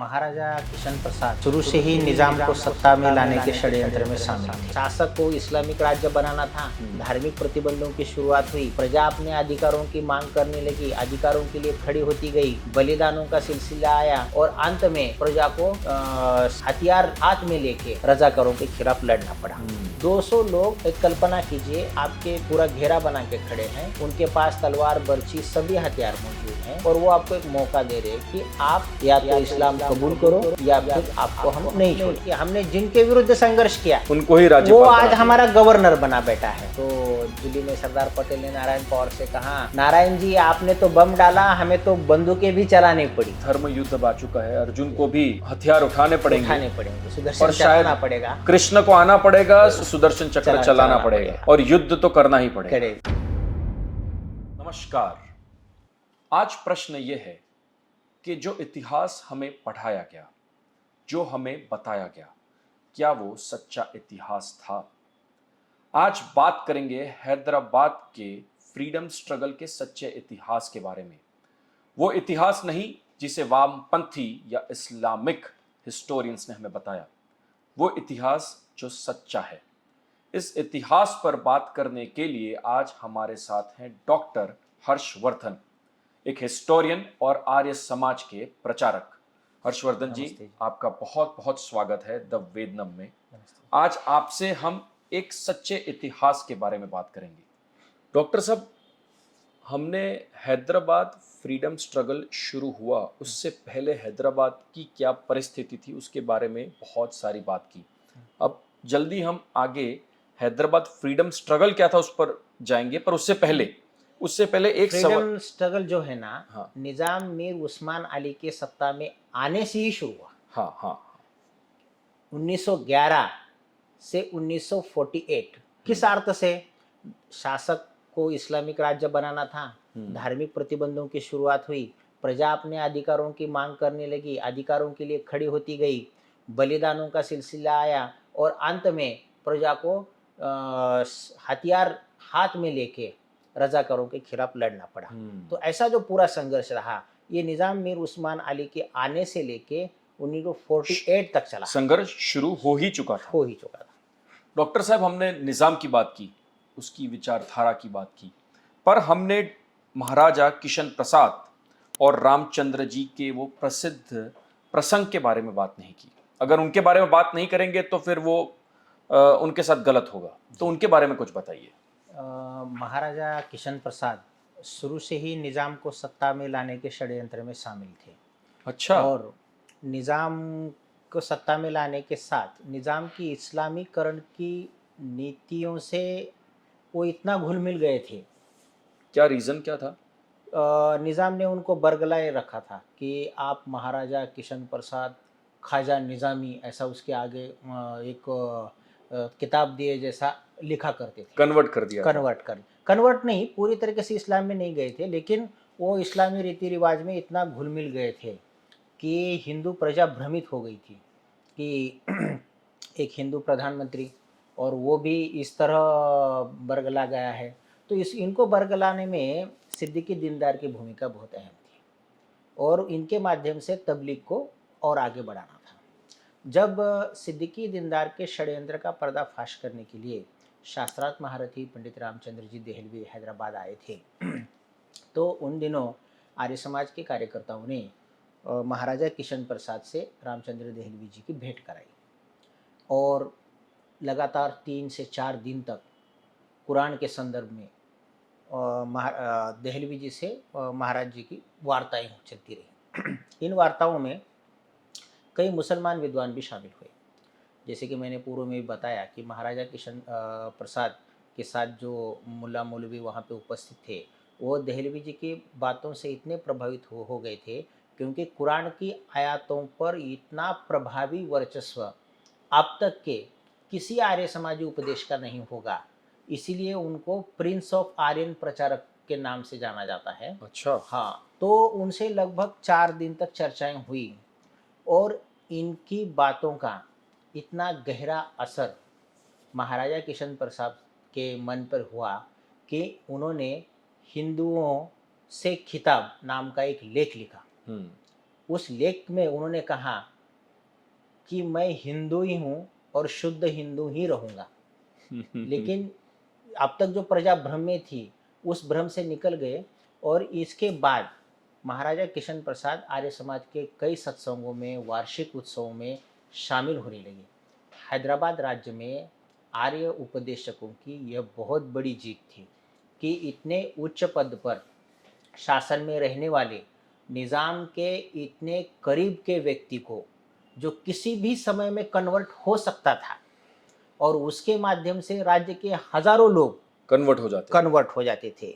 महाराजा किशन प्रसाद शुरू से ही निजाम को सत्ता में लाने के षड्यंत्र में शामिल थे। शासक को इस्लामिक राज्य बनाना था, धार्मिक प्रतिबंधों की शुरुआत हुई, प्रजा अपने अधिकारों की मांग करने लगी, अधिकारों के लिए खड़ी होती गई, बलिदानों का सिलसिला आया और अंत में प्रजा को हथियार हाथ में लेके रजाकारों के खिलाफ लड़ना पड़ा। 200 लोग, एक कल्पना कीजिए, आपके पूरा घेरा बना के खड़े हैं, उनके पास तलवार, बर्छी, सभी हथियार मौजूद हैं और वो आपको एक मौका दे रहे हैं कि आप या तो इस्लाम कबूल करो या फिर आपको हम नहीं छोड़ेंगे। हमने जिनके विरुद्ध संघर्ष किया उनको ही राज्यपाल वो आज हमारा गवर्नर बना बैठा है। तो दिल्ली में सरदार पटेल ने नारायण पवार से कहा, नारायण जी आपने तो बम डाला, हमें तो बंदूकें भी चलानी पड़ी। धर्म युद्ध आ चुका है, अर्जुन को भी हथियार उठाने पड़ेंगे, सुदर्शन चलाना पड़ेगा, कृष्ण को आना पड़ेगा, सुदर्शन चक्र चलाना पड़ेगा और युद्ध तो करना ही पड़ेगा। नमस्कार, आज प्रश्न ये है कि जो इतिहास हमें पढ़ाया गया, जो हमें बताया गया, क्या वो सच्चा इतिहास था? आज बात करेंगे हैदराबाद के फ्रीडम स्ट्रगल के सच्चे इतिहास के बारे में। वो इतिहास नहीं जिसे वामपंथी या इस्लामिक हिस्टोरियंस ने हमें बताया, वो इतिहास जो सच्चा है। इस इतिहास पर बात करने के लिए आज हमारे साथ हैं डॉक्टर हर्षवर्धन, एक हिस्टोरियन और आर्य समाज के प्रचारक। हर्षवर्धन जी, आपका बहुत बहुत स्वागत है द वेदनम में। आज आपसे हम एक सच्चे इतिहास के बारे में बात करेंगे। डॉक्टर साहब, हमने हैदराबाद फ्रीडम स्ट्रगल शुरू हुआ, उससे पहले हैदराबाद की क्या परिस्थिति थी उसके बारे में बहुत सारी बात की। अब जल्दी हम आगे हैदराबाद फ्रीडम स्ट्रगल क्या था उस पर जाएंगे, पर उससे पहले एक फ्रीडम स्ट्रगल जो है ना, हाँ, निजाम मीर उस्मान अली के सत्ता में आने से ही शुरू हुआ। हाँ हाँ 1911 से 1948 किस अर्थ से? शासक को इस्लामिक राज्य बनाना था, धार्मिक प्रतिबंधों की शुरुआत हुई, प्रजा अपने अधिकारों की मांग करने लगी, अधिकारों के लिए खड़ी होती गई, बलिदानों का सिलसिला आया और अंत में प्रजा को हथियार हाथ में लेके रजाकारों के खिलाफ लड़ना पड़ा। तो ऐसा जो पूरा संघर्ष रहा, ये निजाम मीर उस्मान अली के आने से लेके 1948 तक चला। संघर्ष शुरू हो ही चुका था। डॉक्टर साहब, हमने निजाम की बात की, उसकी विचारधारा की बात की, पर हमने महाराजा किशन प्रसाद और रामचंद्र जी के वो प्रसिद्ध प्रसंग के बारे में बात नहीं की। अगर उनके बारे में बात नहीं करेंगे तो फिर वो उनके साथ गलत होगा, तो उनके बारे में कुछ बताइए। महाराजा किशन प्रसाद शुरू से ही निजाम को सत्ता में लाने के षड्यंत्र में शामिल थे। अच्छा। और निजाम को सत्ता में लाने के साथ निजाम की इस्लामीकरण की नीतियों से वो इतना घुल मिल गए थे। क्या रीज़न क्या था? निजाम ने उनको बरगलाए रखा था कि आप महाराजा किशन प्रसाद ख्वाजा निज़ामी, ऐसा उसके आगे एक किताब दिए जैसा लिखा करते थे। कन्वर्ट नहीं, पूरी तरीके से इस्लाम में नहीं गए थे, लेकिन वो इस्लामी रीति रिवाज में इतना घुल मिल गए थे कि हिंदू प्रजा भ्रमित हो गई थी कि एक हिंदू प्रधानमंत्री और वो भी इस तरह बरगला गया है। तो इनको बरगलाने में सिद्दीकी दीनदार की भूमिका बहुत अहम थी और इनके माध्यम से तबलीग को और आगे बढ़ाना था। जब सिद्दीकी दीनदार के षड्यंत्र का पर्दाफाश करने के लिए शास्त्रार्थ महारथी पंडित रामचंद्र जी देहलवी हैदराबाद आए थे तो उन दिनों आर्य समाज के कार्यकर्ताओं ने महाराजा किशन प्रसाद से रामचंद्र देहलवी जी की भेंट कराई और लगातार 3 से 4 दिन तक कुरान के संदर्भ में देहलवी जी से महाराज जी की वार्ताएं चलती रही। इन वार्ताओं में कई मुसलमान विद्वान भी शामिल हुए। जैसे कि मैंने पूर्व में भी बताया कि महाराजा किशन प्रसाद के साथ जो मुल्ला मौलवी वहाँ पे उपस्थित थे, वो देहलवी जी की बातों से इतने प्रभावित हो गए थे क्योंकि कुरान की आयतों पर इतना प्रभावी वर्चस्व अब तक के किसी आर्य समाजी उपदेश का नहीं होगा, इसीलिए उनको प्रिंस ऑफ आर्यन प्रचारक के नाम से जाना जाता है। अच्छा। हाँ, तो उनसे लगभग 4 दिन तक चर्चाएं हुई और इनकी बातों का इतना गहरा असर महाराजा किशन प्रसाद के मन पर हुआ कि उन्होंने हिंदुओं से खिताब नाम का एक लेख लिखा। उस लेख में उन्होंने कहा कि मैं हिंदू ही हूँ और शुद्ध हिंदू ही रहूँगा। लेकिन अब तक जो प्रजा भ्रम में थी, उस भ्रम से निकल गए और इसके बाद महाराजा किशन प्रसाद आर्य समाज के कई सत्संगों में, वार्षिक उत्सवों में शामिल होने लगे। हैदराबाद राज्य में आर्य उपदेशकों की यह बहुत बड़ी जीत थी कि इतने उच्च पद पर शासन में रहने वाले निज़ाम के इतने करीब के व्यक्ति को, जो किसी भी समय में कन्वर्ट हो सकता था और उसके माध्यम से राज्य के हजारों लोग कन्वर्ट हो जाते थे,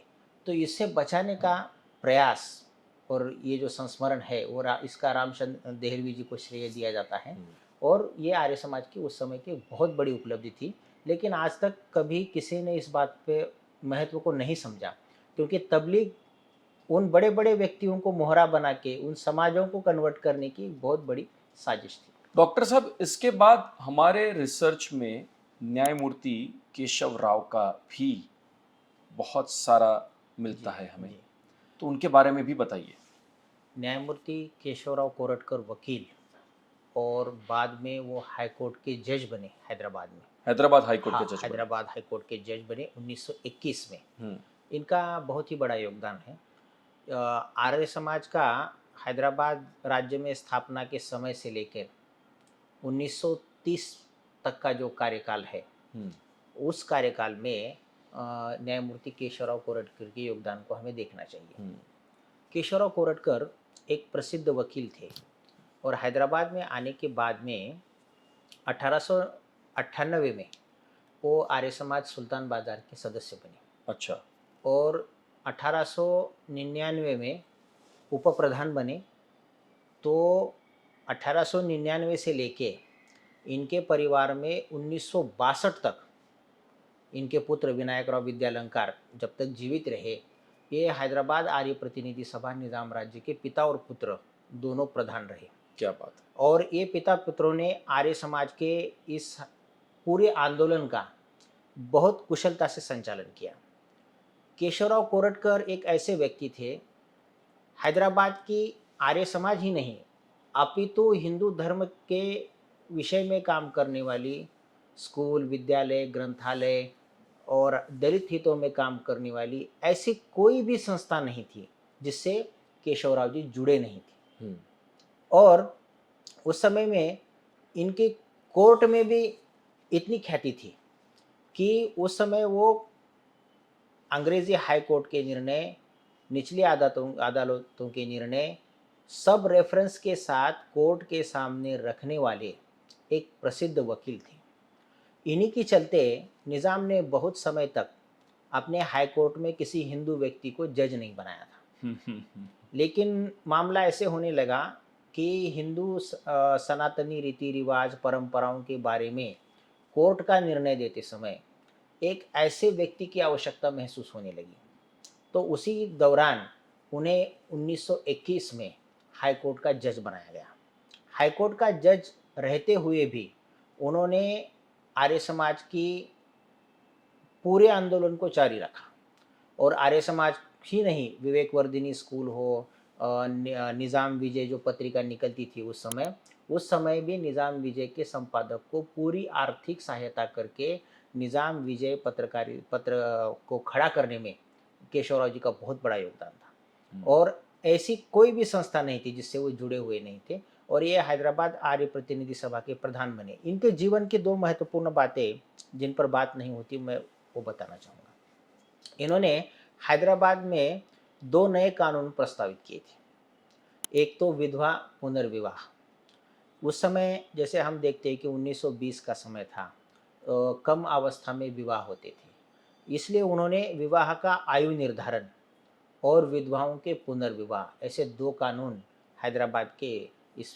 तो इससे बचाने का प्रयास और ये जो संस्मरण है वो इसका रामचंद्र देहलवी जी को श्रेय दिया जाता है। और ये आर्य समाज की उस समय की बहुत बड़ी उपलब्धि थी, लेकिन आज तक कभी किसी ने इस बात पे महत्व को नहीं समझा, क्योंकि तबलीग उन बड़े बड़े व्यक्तियों को मोहरा बना के उन समाजों को कन्वर्ट करने की बहुत बड़ी साजिश थी। डॉक्टर साहब, इसके बाद हमारे रिसर्च में न्यायमूर्ति केशव राव का भी बहुत सारा मिलता है हमें, तो उनके बारे में भी बताइए। न्यायमूर्ति केशवराव कोरटकर वकील और बाद में वो हाई कोर्ट के जज बने हैदराबाद में। हैदराबाद हाई कोर्ट हाँ, के जज हैदराबाद हाई कोर्ट के जज बने 1921 में। बने। इनका बहुत ही बड़ा योगदान है। आर्य समाज का हैदराबाद राज्य में स्थापना के समय से लेकर 1930 तक का जो कार्यकाल है, उस कार्यकाल में न्यायमूर्ति केशवराव कोरटकर के योगदान को हमें देखना चाहिए। केशवराव कोरटकर एक प्रसिद्ध वकील थे और हैदराबाद में आने के बाद में 1898 में वो आर्य समाज सुल्तान बाजार के सदस्य बने। अच्छा। और 1899 में उप प्रधान बने। तो 1899 से लेके इनके परिवार में 1962 तक इनके पुत्र विनायकराव विद्यालंकार जब तक जीवित रहे, ये हैदराबाद आर्य प्रतिनिधि सभा निज़ाम राज्य के पिता और पुत्र दोनों प्रधान रहे। क्या बात है। और ये पिता पुत्रों ने आर्य समाज के इस पूरे आंदोलन का बहुत कुशलता से संचालन किया। केशवराव कोरटकर एक ऐसे व्यक्ति थे, हैदराबाद की आर्य समाज ही नहीं अपितु हिंदू धर्म के विषय में काम करने वाली स्कूल, विद्यालय, ग्रंथालय और दलित हितों में काम करने वाली ऐसी कोई भी संस्था नहीं थी जिससे केशवराव जी जुड़े नहीं थे। और उस समय में इनके कोर्ट में भी इतनी ख्याति थी कि उस समय वो अंग्रेजी हाई कोर्ट के निर्णय, निचली अदालतों के निर्णय सब रेफरेंस के साथ कोर्ट के सामने रखने वाले एक प्रसिद्ध वकील थे। इन्हीं के चलते निज़ाम ने बहुत समय तक अपने हाई कोर्ट में किसी हिंदू व्यक्ति को जज नहीं बनाया था। लेकिन मामला ऐसे होने लगा कि हिंदू सनातनी रीति रिवाज परंपराओं के बारे में कोर्ट का निर्णय देते समय एक ऐसे व्यक्ति की आवश्यकता महसूस होने लगी। तो उसी दौरान उन्हें 1921 में हाई कोर्ट का जज बनाया गया। हाई कोर्ट का जज रहते हुए भी उन्होंने आर्य समाज की पूरे आंदोलन को जारी रखा। और आर्य समाज ही नहीं, विवेकवर्धिनी स्कूल हो, निज़ाम विजय जो पत्रिका निकलती थी उस समय भी निज़ाम विजय के संपादक को पूरी आर्थिक सहायता करके निज़ाम विजय पत्र को खड़ा करने में केशवराव जी का बहुत बड़ा योगदान था। और ऐसी कोई भी संस्था नहीं थी जिससे वो जुड़े हुए नहीं थे। और ये हैदराबाद आर्य प्रतिनिधि सभा के प्रधान बने। इनके जीवन की दो महत्वपूर्ण बातें जिन पर बात नहीं होती, मैं वो बताना चाहूँगा। इन्होंने हैदराबाद में दो नए कानून प्रस्तावित किए थे। एक तो विधवा पुनर्विवाह। उस समय जैसे हम देखते हैं कि 1920 का समय था, कम अवस्था में विवाह होते थे, इसलिए उन्होंने विवाह का आयु निर्धारण और विधवाओं के पुनर्विवाह ऐसे दो कानून हैदराबाद के इस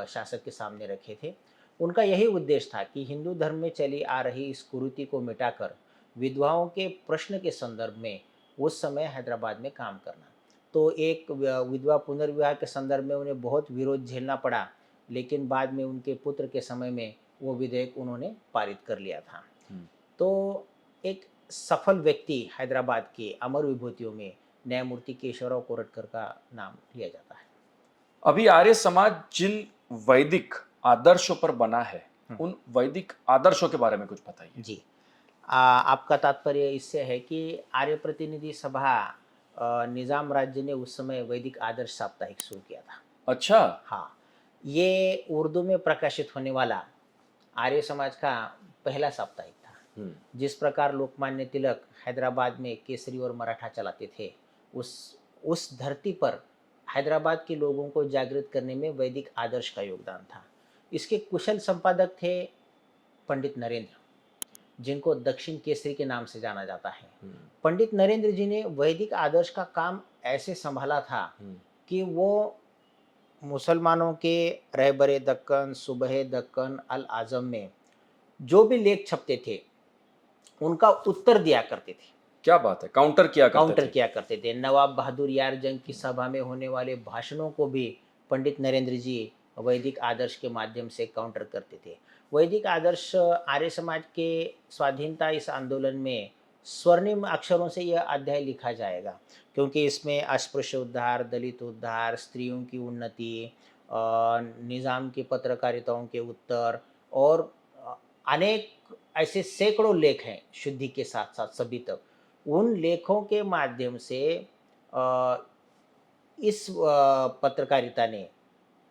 शासक के सामने रखे थे। उनका यही उद्देश्य था कि हिंदू धर्म में चली आ रही इस कुरीति को मिटाकर विधवाओं के प्रश्न के संदर्भ में उस समय हैदराबाद में काम करना। तो एक विधवा पुनर्विवाह के संदर्भ में उन्हें बहुत विरोध झेलना पड़ा, लेकिन बाद में उनके पुत्र के समय में वो विधेयक उन्होंने पारित कर लिया था। तो एक सफल व्यक्ति हैदराबाद के अमर विभूतियों में न्यायमूर्ति केशवराव कोरटकर का नाम लिया जाता है। अभी आर्य समाज जिन वैदिक आदर्शों पर बना है, उन वैदिक आदर्शों के बारे में कुछ बताइए। जी। आपका तात्पर्य इससे है कि आर्य प्रतिनिधि सभा निज़ाम राज्य ने उस समय वैदिक आदर्श साप्ताहिक शुरू किया था। अच्छा। हाँ, ये उर्दू में प्रकाशित होने वाला आर्य समाज का पहला साप्ताहिक था। जिस प्रकार लोकमान्य तिलक हैदराबाद में केसरी और मराठा चलाते थे, उस धरती पर हैदराबाद के लोगों को जागृत करने में वैदिक आदर्श का योगदान था। इसके कुशल संपादक थे पंडित नरेंद्र, जिनको दक्षिण केसरी के नाम से जाना जाता है। पंडित नरेंद्र जी ने वैदिक आदर्श का काम ऐसे संभाला था कि वो मुसलमानों के रहबरे दक्कन, सुबह दक्कन, अल आज़म में जो भी लेख छपते थे, उनका उत्तर दिया करते थे। क्या बात है, काउंटर किया करते थे। नवाब बहादुर यार जंग की सभा में होने वाले भाषणों को भी पंडित नरेंद्र जी वैदिक आदर्श के माध्यम से काउंटर करते थे। वैदिक आदर्श आर्य समाज के स्वाधीनता इस आंदोलन में स्वर्णिम अक्षरों से यह अध्याय लिखा जाएगा, क्योंकि इसमें अस्पृश्य उद्धार, दलित उद्धार, स्त्रियों की उन्नति, निज़ाम की पत्रकारिताओं के उत्तर और अनेक ऐसे सैकड़ों लेख हैं शुद्धि के साथ साथ सभी तक। उन लेखों के माध्यम से इस पत्रकारिता ने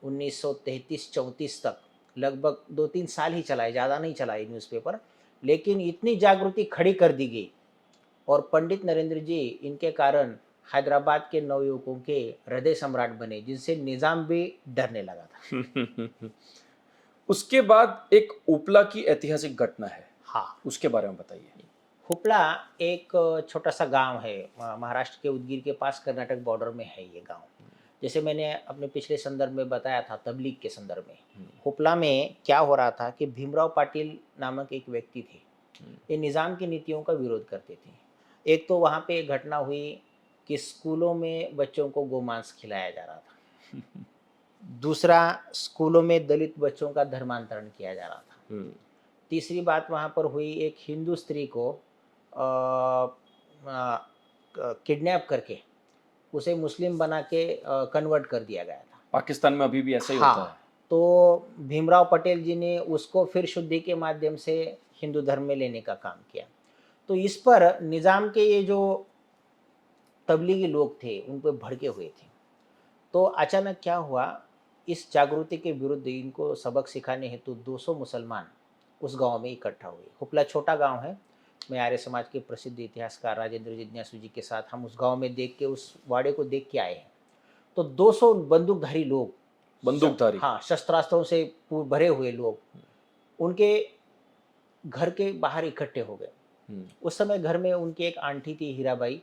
1933-34 तक लगभग 2-3 साल ही चलाए, ज़्यादा नहीं चलाए न्यूज़पेपर, लेकिन इतनी जागृति खड़ी कर दी गई और पंडित नरेंद्र जी इनके कारण हैदराबाद के नवयुवकों के हृदय सम्राट बने, जिनसे निज़ाम भी डरने लगा था। उसके बाद एक उपला की ऐतिहासिक घटना है। हाँ, उसके बारे में बताइए। हुपला एक छोटा सा गांव है, महाराष्ट्र के उदगीर के पास, कर्नाटक बॉर्डर में है ये गांव। जैसे मैंने अपने पिछले संदर्भ में बताया था, तबलीग के संदर्भ में, हुपला में क्या हो रहा था कि भीमराव पाटिल नामक एक व्यक्ति थे। ये निज़ाम की नीतियों का विरोध करते थे। एक तो वहाँ पे एक घटना हुई कि स्कूलों में बच्चों को गोमांस खिलाया जा रहा था। दूसरा, स्कूलों में दलित बच्चों का धर्मांतरण किया जा रहा था। तीसरी बात वहाँ पर हुई, एक हिंदू स्त्री को किडनैप करके उसे मुस्लिम बना के कन्वर्ट कर दिया गया था। पाकिस्तान में अभी भी ऐसा ही हाँ, होता है। तो भीमराव पटेल जी ने उसको फिर शुद्धि के माध्यम से हिंदू धर्म में लेने का काम किया। तो इस पर निज़ाम के ये जो तबलीगी लोग थे उन पर भड़के हुए थे। तो अचानक क्या हुआ, इस जागृति के विरुद्ध इनको सबक सिखाने हेतु 200 मुसलमान उस गांव में इकट्ठा हुए। हुपला छोटा गांव है। मैं आर्य समाज के प्रसिद्ध इतिहासकार राजेंद्र जिज्ञासु जी के साथ हम उस गांव में देख के, उस वाड़े को देख के आए हैं। तो 200 बंदूकधारी लोग, बंदूकधारी, हाँ, शस्त्रास्त्रों से भरे हुए लोग उनके घर के बाहर इकट्ठे हो गए। उस समय घर में उनकी एक आंटी थी, हीराबाई।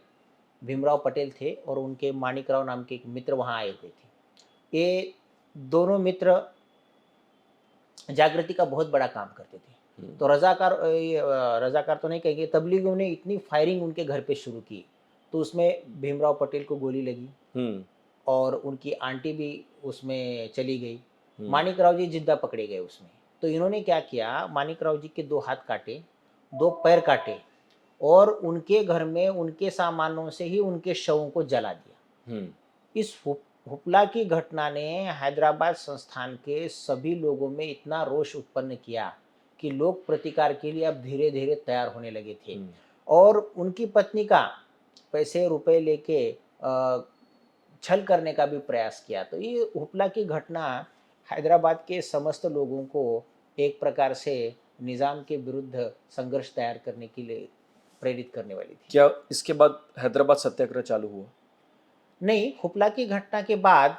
भीमराव पटेल थे और उनके माणिकराव नाम के एक मित्र वहाँ आए हुए थे। ये दोनों मित्र जागृति का बहुत बड़ा काम करते थे। तो रजाकार तो नहीं कहेंगे, तबलीगियों ने इतनी फायरिंग उनके घर पे शुरू की, तो उसमें भीमराव पटेल को गोली लगी और उनकी आंटी भी उसमें चली गई। माणिकराव जी जिंदा पकड़े गए उसमें। तो इन्होंने क्या किया, माणिकराव जी के 2 हाथ काटे, 2 पैर काटे और उनके घर में उनके सामानों से ही उनके शवों को जला दिया। इस हुपला की घटना ने हैदराबाद संस्थान के सभी लोगों में इतना रोष उत्पन्न किया कि लोग प्रतिकार के लिए अब धीरे धीरे तैयार होने लगे थे। और उनकी पत्नी का पैसे रुपए लेके छल करने का भी प्रयास किया। तो ये हुपला की घटना हैदराबाद के समस्त लोगों को एक प्रकार से निज़ाम के विरुद्ध संघर्ष तैयार करने के लिए प्रेरित करने वाली थी। क्या इसके बाद हैदराबाद सत्याग्रह चालू हुआ? नहीं, हुपला की घटना के बाद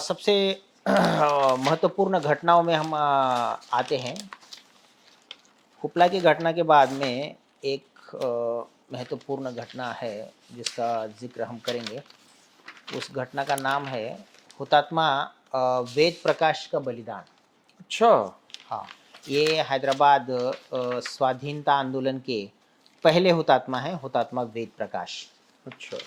सबसे महत्वपूर्ण घटनाओं में हम आते हैं। हुपला की घटना के बाद में एक महत्वपूर्ण घटना है जिसका जिक्र हम करेंगे। उस घटना का नाम है हुतात्मा वेद प्रकाश का बलिदान। अच्छा, हाँ, ये हैदराबाद स्वाधीनता आंदोलन के पहले हुतात्मा हैं, हुतात्मा वेद प्रकाश। अच्छा,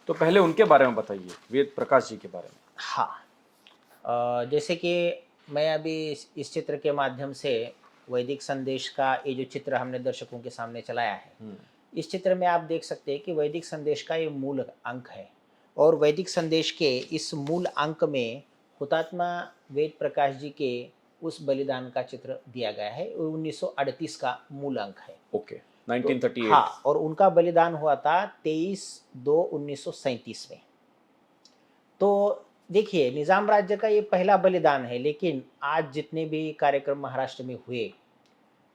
तो पहले उनके बारे में बताइए, वेद प्रकाश जी के बारे में। हाँ, जैसे कि मैं अभी इस चित्र के माध्यम से वैदिक संदेश का ये जो चित्र हमने दर्शकों के सामने चलाया है, इस चित्र में आप देख सकते हैं कि वैदिक संदेश का ये मूल अंक है। और वैदिक संदेश के इस मूल अंक में हुतात्मा वेद प्रकाश जी के उस बलिदान का चित्र दिया गया है। 1938 का मूल अंक है। ओके, तो 1938। हाँ, और उनका बलिदान हुआ था 23/2/1937 में। तो देखिए, निजाम राज्य का ये पहला बलिदान है, लेकिन आज जितने भी कार्यक्रम महाराष्ट्र में हुए,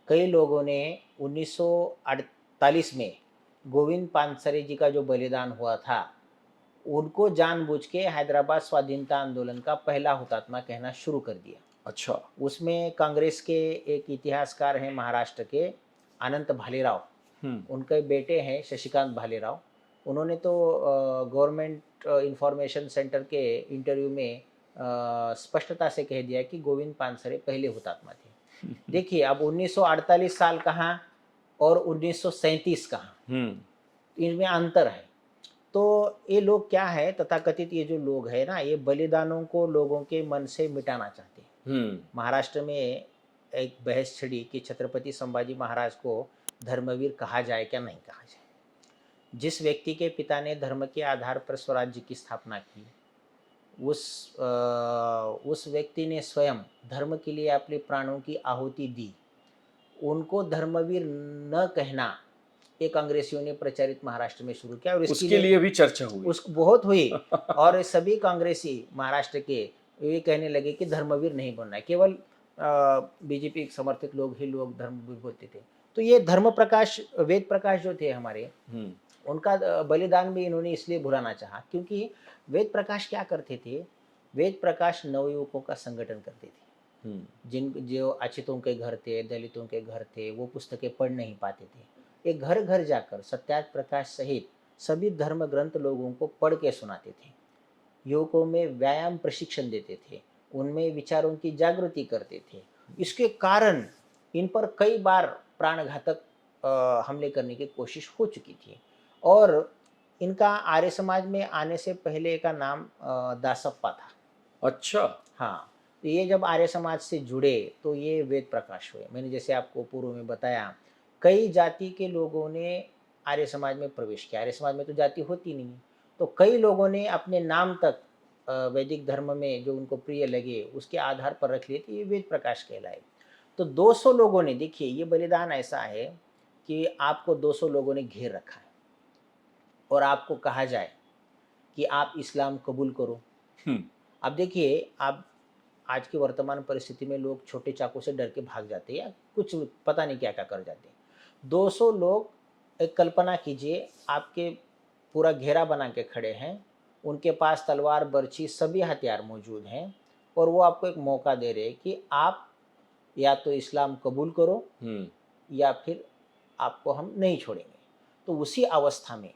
कई लोगों ने 1948 में गोविंद पानसरे जी का जो बलिदान हुआ था, उनको जानबूझ के हैदराबाद स्वाधीनता आंदोलन का पहला हुतात्मा कहना शुरू कर दिया। अच्छा। उसमें कांग्रेस के एक इतिहासकार हैं महाराष्ट्र के, अनंत भालेराव, उनके बेटे हैं शशिकांत भालेराव। उन्होंने तो गवर्नमेंट इंफॉर्मेशन सेंटर के इंटरव्यू में स्पष्टता से कह दिया कि गोविंद पानसरे पहले हुतात्मा थे। देखिए, अब 1948 साल कहाँ और 1937 कहाँ, इनमें अंतर है। तो ये लोग क्या है, तथाकथित ये जो लोग हैं ना, ये बलिदानों को लोगों के मन से मिटाना चाहते हैं। महाराष्ट्र में एक बहस छिड़ी कि छत्रपति संभाजी महाराज को धर्मवीर कहा जाए क्या नहीं कहा जाए। जिस व्यक्ति के पिता ने धर्म के आधार पर स्वराज्य की स्थापना की, उस व्यक्ति ने स्वयं धर्म के लिए अपने प्राणों की आहुति दी, उनको धर्मवीर न कहना एक अंग्रेसियों ने प्रचारित महाराष्ट्र में शुरू किया, और उसके लिए भी चर्चा हुई, उस बहुत हुई। और सभी कांग्रेसी महाराष्ट्र के ये कहने लगे कि धर्मवीर नहीं बनना है, केवल बीजेपी समर्थित लोग ही लोग धर्मवीर बोलते थे। तो ये धर्म प्रकाश, वेद प्रकाश जो थे हमारे, उनका बलिदान भी इन्होंने इसलिए भुलाना चाहा, क्योंकि वेद प्रकाश क्या करते थे, वेद प्रकाश नवयुवकों का संगठन करते थे। जो अछितों के घर थे, दलितों के घर थे, वो पुस्तकें पढ़ नहीं पाते थे, एक घर घर जाकर सत्यार्थ प्रकाश सहित सभी धर्म ग्रंथ लोगों को पढ़ के सुनाते थे। युवकों में व्यायाम प्रशिक्षण देते थे, उनमें विचारों की जागृति करते थे। इसके कारण इन पर कई बार प्राणघातक हमले करने की कोशिश हो चुकी थी। और इनका आर्य समाज में आने से पहले का नाम दासप्पा था। अच्छा। हाँ, तो ये जब आर्य समाज से जुड़े तो ये वेद प्रकाश हुए। मैंने जैसे आपको पूर्व में बताया, कई जाति के लोगों ने आर्य समाज में प्रवेश किया। आर्य समाज में तो जाति होती नहीं, तो कई लोगों ने अपने नाम तक वैदिक धर्म में जो उनको प्रिय लगे उसके आधार पर रख लिए थे, ये वेद प्रकाश कहलाए। तो 200 लोगों ने, देखिए ये बलिदान ऐसा है कि आपको 200 लोगों ने घेर रखा है और आपको कहा जाए कि आप इस्लाम कबूल करो। अब देखिए, आप आज की वर्तमान परिस्थिति में लोग छोटे चाकू से डर के भाग जाते हैं या कुछ पता नहीं क्या क्या कर जाते हैं। 200 लोग, एक कल्पना कीजिए, आपके पूरा घेरा बना के खड़े हैं, उनके पास तलवार, बर्छी, सभी हथियार मौजूद हैं, और वो आपको एक मौका दे रहे हैं कि आप या तो इस्लाम कबूल करो या फिर आपको हम नहीं छोड़ेंगे। तो उसी अवस्था में,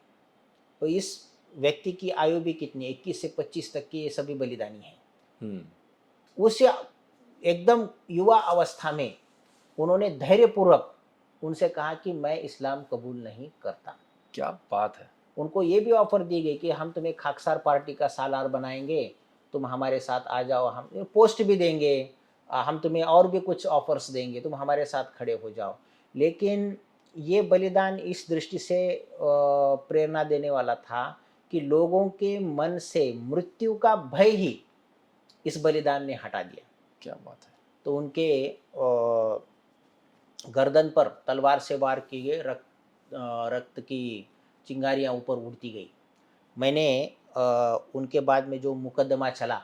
तो इस व्यक्ति की आयु भी कितनी, 21 से 25 तक की, ये सभी बलिदानी हैं। उस एकदम युवा अवस्था में उन्होंने धैर्यपूर्वक उनसे कहा कि मैं इस्लाम कबूल नहीं करता। क्या बात है। उनको ये भी ऑफर दी गई कि हम तुम्हें खाकसार पार्टी का सालार बनाएंगे, तुम हमारे साथ आ जाओ, हम पोस्ट भी देंगे, हम तुम्हें और भी कुछ ऑफर्स देंगे, तुम हमारे साथ खड़े हो जाओ। लेकिन ये बलिदान इस दृष्टि से प्रेरणा देने वाला था कि लोगों के मन से मृत्यु का भय ही इस बलिदान ने हटा दिया। क्या बात है। तो उनके गर्दन पर तलवार से वार किए रक्त की चिंगारियां ऊपर उड़ती गई। मैंने उनके बाद में जो मुकदमा चला,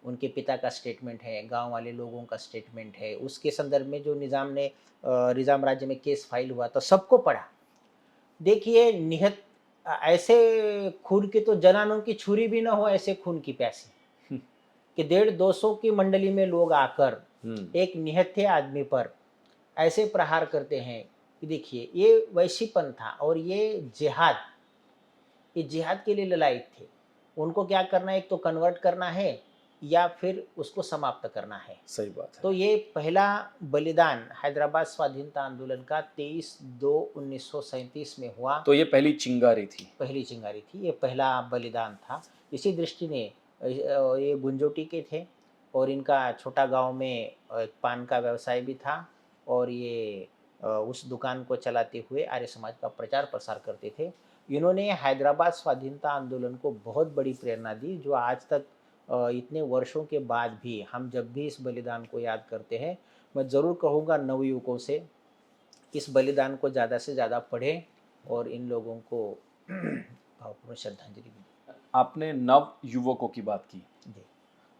उनके पिता का स्टेटमेंट है, गांव वाले लोगों का स्टेटमेंट है, उसके संदर्भ में जो निजाम राज्य में केस फाइल हुआ तो सबको पढ़ा। देखिए, निहत ऐसे खून की तो जनानों की छुरी भी ना हो, ऐसे खून की प्यासी कि 150-200 की मंडली में लोग आकर एक निहत्थे आदमी पर ऐसे प्रहार करते हैं कि देखिए, ये वैशीपन था। और ये जिहाद के लिए ललायत थे। उनको क्या करना है, एक तो कन्वर्ट करना है या फिर उसको समाप्त करना है। सही बात है। तो ये पहला बलिदान हैदराबाद स्वाधीनता आंदोलन का 23/2/1937 में हुआ। तो ये पहली चिंगारी थी। पहली चिंगारी थी, ये पहला बलिदान था। इसी दृष्टि ने ये गुंजोटी के थे और इनका छोटा गांव में एक पान का व्यवसाय भी था, और ये उस दुकान को चलाते हुए आर्य समाज का प्रचार प्रसार करते थे। इन्होंने हैदराबाद स्वाधीनता आंदोलन को बहुत बड़ी प्रेरणा दी, जो आज तक इतने वर्षों के बाद भी हम जब भी इस बलिदान को याद करते हैं, मैं ज़रूर कहूँगा नवयुवकों से इस बलिदान को ज़्यादा से ज़्यादा पढ़ें और इन लोगों को भावपूर्ण श्रद्धांजलि दें। आपने नव युवकों की बात की। जी।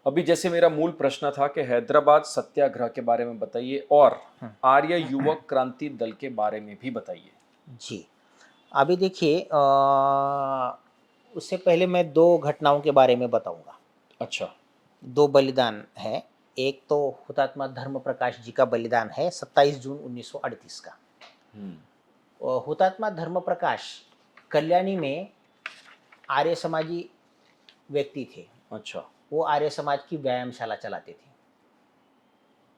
अभी जैसे मेरा मूल प्रश्न था कि हैदराबाद सत्याग्रह के बारे में बताइए और आर्य युवक क्रांति दल के बारे में भी बताइए। जी, अभी देखिए उससे पहले मैं 2 घटनाओं के बारे में बताऊंगा। अच्छा। 2 बलिदान है। एक तो हुतात्मा धर्म प्रकाश जी का बलिदान है 27 जून 1938 का। हुतात्मा धर्म प्रकाश कल्याणी में आर्य समाजी व्यक्ति थे। अच्छा। वो आर्य समाज की व्यायामशाला चलाते थे,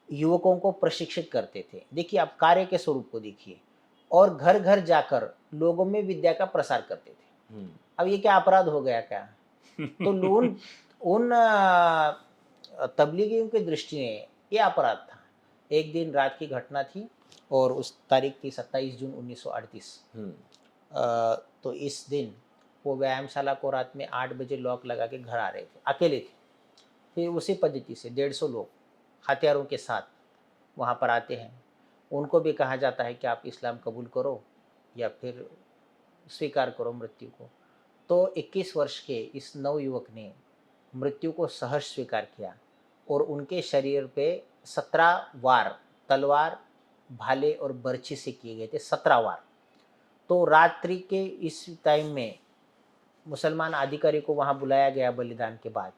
युवकों को प्रशिक्षित करते थे। देखिए, आप कार्य के स्वरूप को देखिए, और घर घर जाकर लोगों में विद्या का प्रसार करते थे। अब ये क्या अपराध हो गया क्या? तो उन उन तबलीगियों की दृष्टि में ये अपराध था। एक दिन रात की घटना थी और उस तारीख थी 27 जून 1938। तो इस दिन वो व्यायामशाला को रात में 8 बजे लॉक लगा के घर आ रहे थे, अकेले थे। फिर उसी पद्धति से 150 लोग हथियारों के साथ वहाँ पर आते हैं। उनको भी कहा जाता है कि आप इस्लाम कबूल करो या फिर स्वीकार करो मृत्यु को। तो 21 वर्ष के इस नवयुवक ने मृत्यु को सहर्ष स्वीकार किया और उनके शरीर पे 17 वार तलवार, भाले और बर्छी से किए गए थे, 17 वार। तो रात्रि के इस टाइम में मुसलमान अधिकारी को वहाँ बुलाया गया बलिदान के बाद।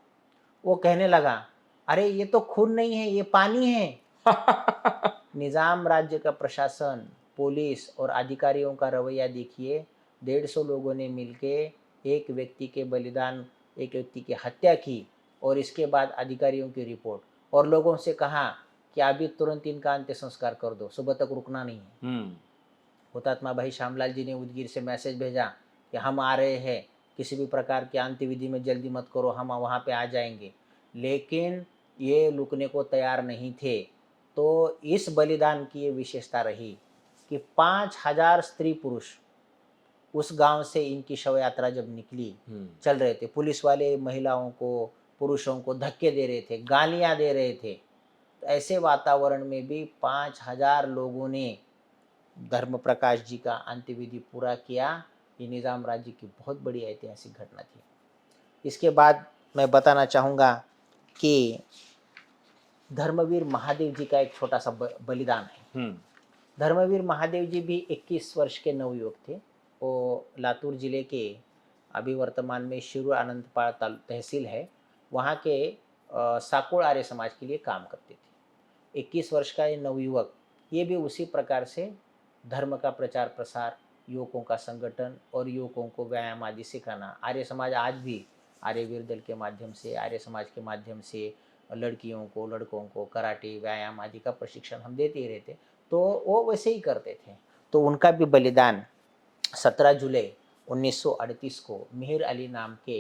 वो कहने लगा, अरे ये तो खून नहीं है, ये पानी है। निज़ाम राज्य का प्रशासन, पुलिस और अधिकारियों का रवैया देखिए। 150 लोगों ने मिलके एक व्यक्ति के बलिदान, एक व्यक्ति की हत्या की और इसके बाद अधिकारियों की रिपोर्ट और लोगों से कहा कि अभी तुरंत इनका अंत्य संस्कार कर दो, सुबह तक रुकना नहीं है। हुतात्मा भाई श्यामलाल जी ने उदगीर से मैसेज भेजा कि हम आ रहे हैं, किसी भी प्रकार की अंत्यविधि में जल्दी मत करो, हम वहाँ पे आ जाएंगे। लेकिन ये रुकने को तैयार नहीं थे। तो इस बलिदान की ये विशेषता रही कि 5000 स्त्री पुरुष उस गांव से इनकी शव यात्रा जब निकली, चल रहे थे, पुलिस वाले महिलाओं को, पुरुषों को धक्के दे रहे थे, गालियां दे रहे थे। तो ऐसे वातावरण में भी 5000 लोगों ने धर्म प्रकाश जी का अंत्यविधि पूरा किया। ये निज़ाम राज्य की बहुत बड़ी ऐतिहासिक घटना थी। इसके बाद मैं बताना चाहूँगा कि धर्मवीर महादेव जी का एक छोटा सा बलिदान है। धर्मवीर महादेव जी भी 21 वर्ष के नवयुवक थे। वो लातूर जिले के, अभी वर्तमान में शिरूर आनंदपाल तहसील है, वहाँ के साकोड़ आर्य समाज के लिए काम करते थे। 21 वर्ष का ये नवयुवक, ये भी उसी प्रकार से धर्म का प्रचार प्रसार, युवकों का संगठन और युवकों को व्यायाम आदि सिखाना। आर्य समाज आज भी आर्यवीर दल के माध्यम से, आर्य समाज के माध्यम से लड़कियों को, लड़कों को कराटे, व्यायाम आदि का प्रशिक्षण हम देते ही रहते। तो वो वैसे ही करते थे। तो उनका भी बलिदान 17 जुलाई 1938 को मिहिर अली नाम के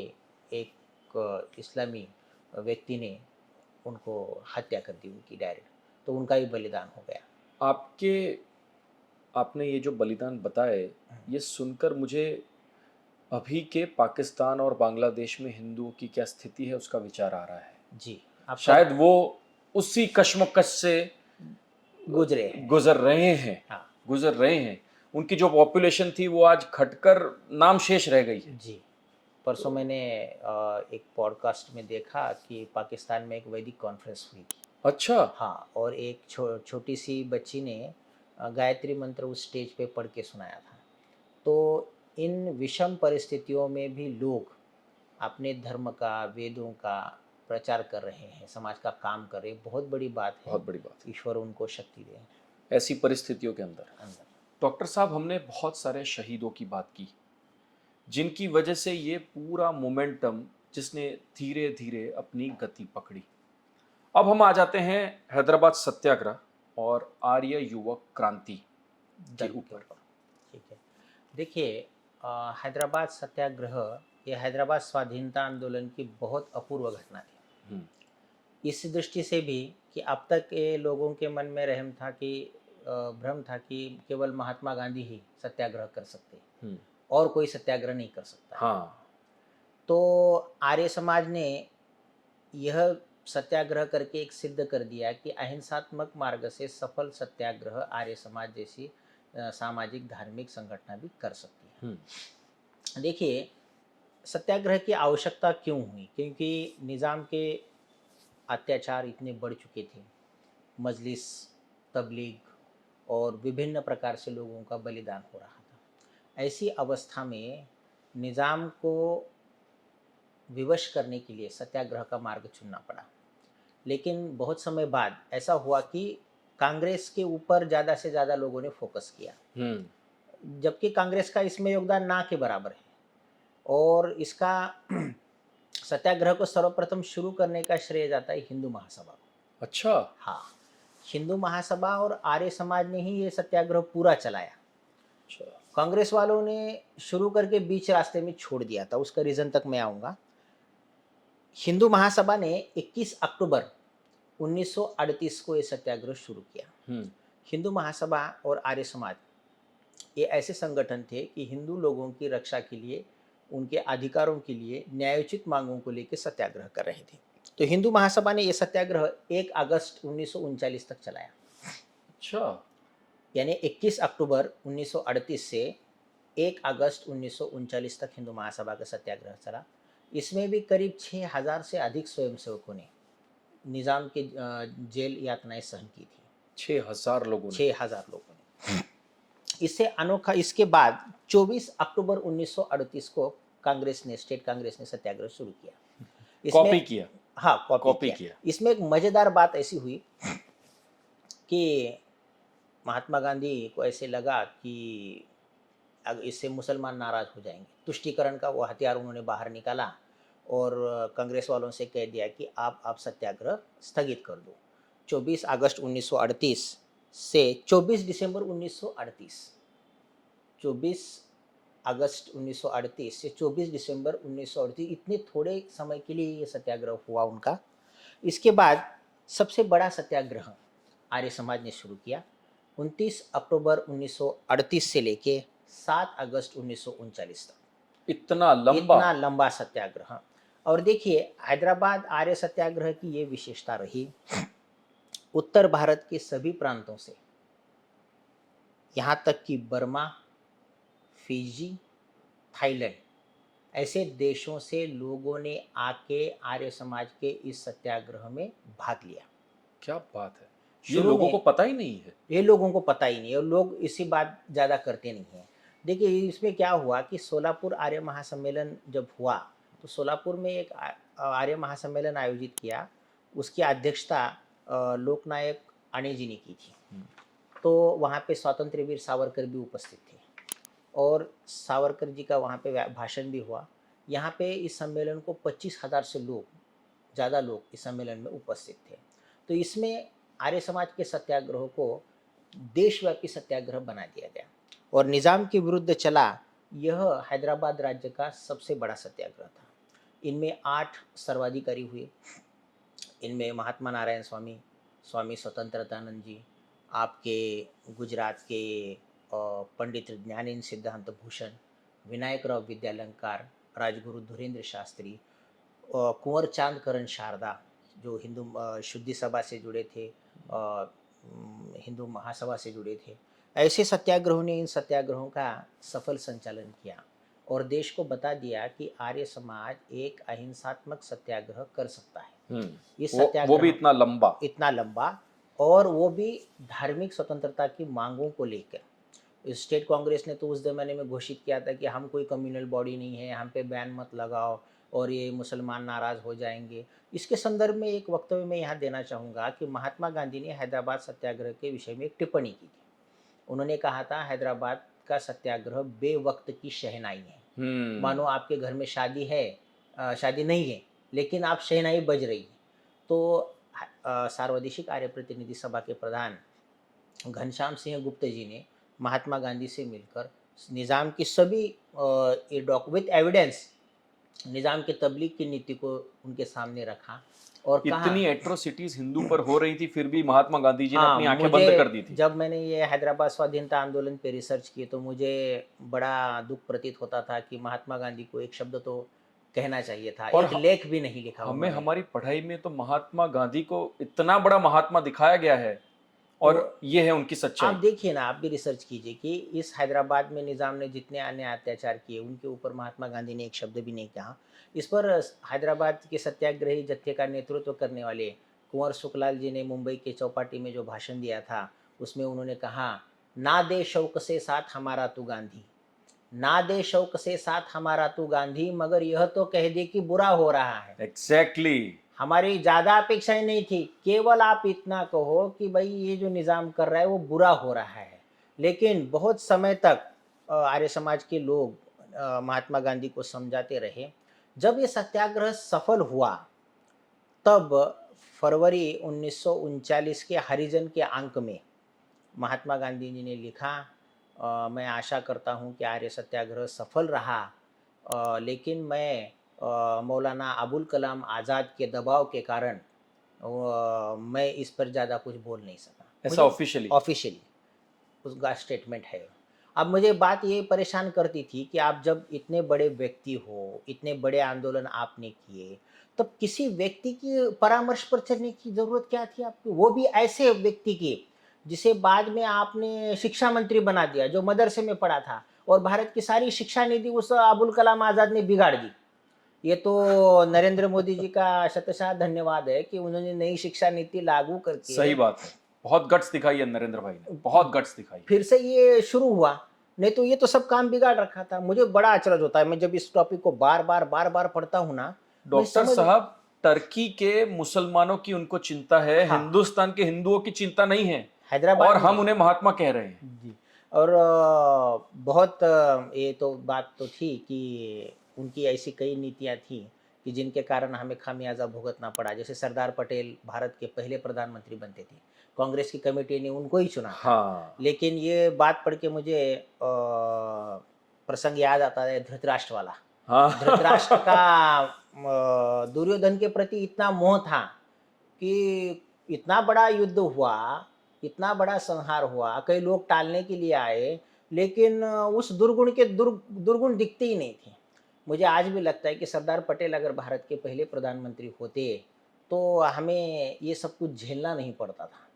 एक इस्लामी व्यक्ति ने उनको हत्या कर दी, उनकी डायरेक्ट। तो उनका भी बलिदान हो गया। आपने ये जो बलिदान बताए, ये सुनकर मुझे अभी के पाकिस्तान और बांग्लादेश में हिंदुओं की क्या स्थिति है उसका विचार आ रहा है। जी, शायद वो उसी कश्मकश से गुजर रहे हैं। हाँ। गुजर रहे हैं। उनकी जो पॉपुलेशन थी वो आज घटकर नाम शेष रह गई है। जी, परसों मैंने एक पॉडकास्ट में देखा कि पाकिस्तान में एक वैदिक कॉन्फ्रेंस हुई थी। अच्छा। हाँ, और एक छोटी सी बच्ची ने गायत्री मंत्र उस स्टेज पे पढ़ के सुनाया था। तो इन विषम परिस्थितियों में भी लोग अपने धर्म का, वेदों का प्रचार कर रहे हैं, समाज का काम कर रहे हैं। बहुत बड़ी बात है। बहुत बड़ी बात। ईश्वर उनको शक्ति दे ऐसी परिस्थितियों के अंदर। डॉक्टर साहब, हमने बहुत सारे शहीदों की बात की जिनकी वजह से ये पूरा मोमेंटम, जिसने धीरे धीरे अपनी गति पकड़ी। अब हम आ जाते हैं हैदराबाद सत्याग्रह और आर्य युवक क्रांति के ऊपर। ठीक है, देखिए, हैदराबाद सत्याग्रह, ये हैदराबाद स्वाधीनता आंदोलन की बहुत अपूर्व घटना थी। इस दृष्टि से भी कि अब तक ये लोगों के मन में रहम था कि भ्रम था कि केवल महात्मा गांधी ही सत्याग्रह कर सकते, और कोई सत्याग्रह नहीं कर सकता। हाँ। तो आर्य समाज ने यह सत्याग्रह करके एक सिद्ध कर दिया कि अहिंसात्मक मार्ग से सफल सत्याग्रह आर्य समाज जैसी सामाजिक धार्मिक संगठन भी कर सकती है। देखिए, सत्याग्रह की आवश्यकता क्यों हुई? क्योंकि निज़ाम के अत्याचार इतने बढ़ चुके थे, मजलिस, तबलीग और विभिन्न प्रकार से लोगों का बलिदान हो रहा था। ऐसी अवस्था में निज़ाम को विवश करने के लिए सत्याग्रह का मार्ग चुनना पड़ा। लेकिन बहुत समय बाद ऐसा हुआ कि कांग्रेस के ऊपर ज़्यादा से ज़्यादा लोगों ने फोकस किया, जबकि कांग्रेस का इसमें योगदान ना के बराबर है। और इसका सत्याग्रह को सर्वप्रथम शुरू करने का श्रेय जाता है हिंदू महासभा को। अच्छा। हाँ, हिंदू महासभा और आर्य समाज ने ही ये सत्याग्रह पूरा चलाया। अच्छा। कांग्रेस वालों ने शुरू करके बीच रास्ते में छोड़ दिया था, उसका रीज़न तक मैं आऊँगा। हिंदू महासभा ने 21 अक्टूबर 1938 को ये सत्याग्रह शुरू किया। हिंदू महासभा और आर्य समाज ये ऐसे संगठन थे कि हिंदू लोगों की रक्षा के लिए, उनके अधिकारों के लिए, न्यायोचित मांगों को लेकर सत्याग्रह कर रहे थे। तो हिंदू महासभा ने यह सत्याग्रह 1 अगस्त 1939 तक चलाया। अच्छा। यानी 21 अक्टूबर 1938 से 1 अगस्त 1939 तक हिंदू महासभा का सत्याग्रह चला। इसमें भी करीब 6000 से अधिक स्वयंसेवकों ने निज़ाम के जेल यातनाएं सहन की थी। 6000 लोगों ने। 6000 लोगों ने। इससे अनोखा, इसके बाद 24 अक्टूबर 1938 को कांग्रेस ने, स्टेट कांग्रेस ने सत्याग्रह शुरू किया। कॉपी किया। हाँ, कॉपी किया। इसमें एक मजेदार बात ऐसी हुई कि महात्मा गांधी को ऐसे लगा कि इससे मुसलमान नाराज हो जाएंगे। तुष्टीकरण का वो हथियार उन्होंने बाहर निकाला और कांग्रेस वालों से कह दिया कि आप सत्याग्रह स्थगित कर दो। 24 अगस्त 1938 से 24 दिसंबर 1938, 24 अगस्त 1938 से 24 दिसंबर 1938, इतने थोड़े समय के लिए ये सत्याग्रह हुआ उनका। इसके बाद सबसे बड़ा सत्याग्रह आर्य समाज ने शुरू किया 29 अक्टूबर 1938 से लेके 7 अगस्त 1939 तक। इतना लंबा सत्याग्रह। और देखिए, हैदराबाद आर्य सत्याग्रह की ये विशेषता रही, उत्तर भारत के सभी प्रांतों से, यहाँ तक कि बर्मा, फिजी, थाईलैंड, ऐसे देशों से लोगों ने आके आर्य समाज के इस सत्याग्रह में भाग लिया। क्या बात है! ये लोगों को पता ही नहीं है। ये लोगों को पता ही नहीं है और लोग इसी बात ज़्यादा करते नहीं हैं। देखिए, इसमें क्या हुआ कि सोलापुर आर्य महासम्मेलन जब हुआ तो सोलापुर में एक आर्य महासम्मेलन आयोजित किया। उसकी अध्यक्षता लोकनायक आणे जी ने की थी। तो वहाँ पे स्वातंत्र्यवीर सावरकर भी उपस्थित थे और सावरकर जी का वहाँ पे भाषण भी हुआ। यहाँ पे इस सम्मेलन को 25,000 से ज़्यादा लोग इस सम्मेलन में उपस्थित थे। तो इसमें आर्य समाज के सत्याग्रह को देशव्यापी सत्याग्रह बना दिया गया और निज़ाम के विरुद्ध चला यह हैदराबाद राज्य का सबसे बड़ा सत्याग्रह था। इनमें 8 सर्वाधिकारी हुए। इनमें महात्मा नारायण स्वामी, स्वामी स्वतंत्रतानंद जी, आपके गुजरात के पंडित ज्ञानेन्द्र सिद्धांत भूषण, विनायकराव विद्यालंकार, राजगुरु धुरेंद्र शास्त्री, कुंवर चांद करण शारदा जो हिंदू शुद्धि सभा से जुड़े थे, हिंदू महासभा से जुड़े थे। ऐसे सत्याग्रहों ने इन सत्याग्रहों का सफल संचालन किया और देश को बता दिया कि आर्य समाज एक अहिंसात्मक सत्याग्रह कर सकता है। इस सत्याग्रह वो भी इतना लंबा और वो भी धार्मिक स्वतंत्रता की मांगों को लेकर। स्टेट कांग्रेस ने तो उस जमाने में घोषित किया था कि हम कोई कम्युनल बॉडी नहीं है, हम पे बैन मत लगाओ और ये मुसलमान नाराज़ हो जाएंगे। इसके संदर्भ में एक वक्तव्य मैं यहाँ देना चाहूँगा कि महात्मा गांधी ने हैदराबाद सत्याग्रह के विषय में एक टिप्पणी की थी। उन्होंने कहा था, हैदराबाद का सत्याग्रह बेवक्त की शहनाई है। मानो आपके घर में शादी है, शादी नहीं है, लेकिन आप शहनाई बज रही है। तो सार्वदेशिक आर्य प्रतिनिधि सभा के प्रधान घनश्याम सिंह गुप्ता जी ने महात्मा गांधी से मिलकर निज़ाम की सभी विथ एविडेंस निज़ाम की तबलीग की नीति को उनके सामने रखा और कहा। इतनी एट्रोसिटीज हिंदू पर हो रही थी, फिर भी महात्मा गांधी जी ने हाँ, अपनी आंखें बंद कर दी मुझे थी। जब मैंने ये हैदराबाद स्वाधीनता आंदोलन पे रिसर्च की तो मुझे बड़ा दुःख प्रतीत होता था कि महात्मा गांधी को एक शब्द तो कहना चाहिए था, और एक लेख भी नहीं लिखा हमें उन्होंने। हमारी पढ़ाई में तो महात्मा गांधी को इतना बड़ा महात्मा दिखाया गया है, तो और ये है उनकी आप सच्चाई। देखिए ना, आप भी रिसर्च कीजिए कि इस हैदराबाद में निज़ाम ने जितने अन्य अत्याचार किए, उनके ऊपर महात्मा गांधी ने एक शब्द भी नहीं कहा। इस पर हैदराबाद के सत्याग्रही जत्थे का नेतृत्व करने वाले कुंवर सुखलाल जी ने मुंबई के चौपाटी में जो भाषण दिया था, उसमें उन्होंने कहा, "ना दे शौक से साथ हमारा तू गांधी, ना दे शौक से साथ हमारा तू गांधी, मगर यह तो कह दे कि बुरा हो रहा है।" एग्जैक्टली। हमारी ज़्यादा अपेक्षाएं नहीं थी, केवल आप इतना कहो कि भाई ये जो निज़ाम कर रहा है वो बुरा हो रहा है। लेकिन बहुत समय तक आर्य समाज के लोग महात्मा गांधी को समझाते रहे। जब ये सत्याग्रह सफल हुआ, तब फरवरी 1939 के हरिजन के अंक में महात्मा गांधी जी ने लिखा, मैं आशा करता हूँ कि आर्य सत्याग्रह सफल रहा, लेकिन मैं मौलाना अबुल कलाम आज़ाद के दबाव के कारण मैं इस पर ज़्यादा कुछ बोल नहीं सका। ऐसा ऑफिशियली? ऑफिशियली उसका स्टेटमेंट है। अब मुझे बात ये परेशान करती थी कि आप जब इतने बड़े व्यक्ति हो, इतने बड़े आंदोलन आपने किए, तब किसी व्यक्ति की परामर्श पर चलने की ज़रूरत क्या थी आपको? वो भी ऐसे व्यक्ति की, जिसे बाद में आपने शिक्षा मंत्री बना दिया, जो मदरसे में पढ़ा था और भारत की सारी शिक्षा नीति उस अबुल कलाम आज़ाद ने बिगाड़ दी। ये तो नरेंद्र मोदी जी का शतशः धन्यवाद है कि उन्होंने नई शिक्षा नीति लागू करके सही बात है, बहुत गट्स दिखाई है नरेंद्र भाई ने, बहुत गट्स दिखाई। फिर से ये शुरू हुआ, नहीं तो ये तो सब काम बिगाड़ रखा था। मुझे बड़ा अचरज होता है, मैं जब इस टॉपिक को बार-बार पढ़ता हूँ ना, मैं डॉक्टर समझ साहब, टर्की के मुसलमानों की उनको चिंता है, हाँ, हिंदुस्तान के हिंदुओं की चिंता नहीं है, हैदराबाद और में हम उन्हें महात्मा कह रहे हैं। जी। और बहुत ये तो बात तो थी कि उनकी ऐसी कई नीतियाँ थी कि जिनके कारण हमें खामियाजा भुगतना पड़ा। जैसे सरदार पटेल भारत के पहले प्रधानमंत्री बनते थे, कांग्रेस की कमेटी ने उनको ही चुना था। हाँ। लेकिन ये बात पढ़ के मुझे प्रसंग याद आता है धृतराष्ट्र वाला। हाँ। धृतराष्ट्र का दुर्योधन के प्रति इतना मोह था कि इतना बड़ा युद्ध हुआ, इतना बड़ा संहार हुआ, कई लोग टालने के लिए आए, लेकिन उस दुर्गुण के दुर्गुण दिखते ही नहीं थे। मुझे आज भी लगता है कि सरदार पटेल अगर भारत के पहले प्रधानमंत्री होते, तो हमें ये सब कुछ झेलना नहीं पड़ता था।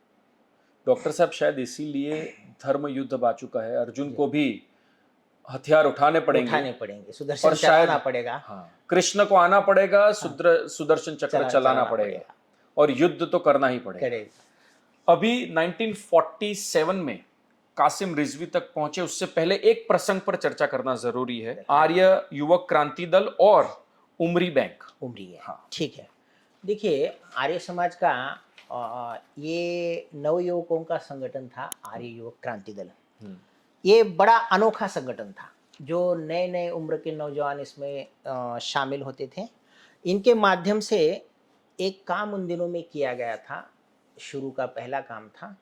डॉक्टर साहब, शायद इसीलिए धर्म युद्ध आ चुका है, अर्जुन जी। को भी हथियार उठाने उठाने पड़ेंगे, पड़ेंगे, सुदर्शन और शायद चलाना पड़ेगा। हाँ, कृष्ण को आना पड़ेगा, हाँ, सुदर्शन चक्र चलाना पड़ेगा, पड़ेगा, और युद्ध तो करना ही पड़ेगा। करेगा। अभी 1947 में कासिम रिजवी तक पहुंचे, उससे पहले एक प्रसंग पर चर्चा करना जरूरी है, आर्य युवक क्रांति दल और उमरी बैंक। उमरी है, हाँ। ठीक है। देखिए, आर्य समाज का ये नवयुवकों का संगठन था, आर्य युवक क्रांति दल। ये बड़ा अनोखा संगठन था, जो नए नए उम्र के नौजवान इसमें शामिल होते थे। इनके माध्यम से एक काम उन दिनों में किया गया था, शुरू का पहला काम था,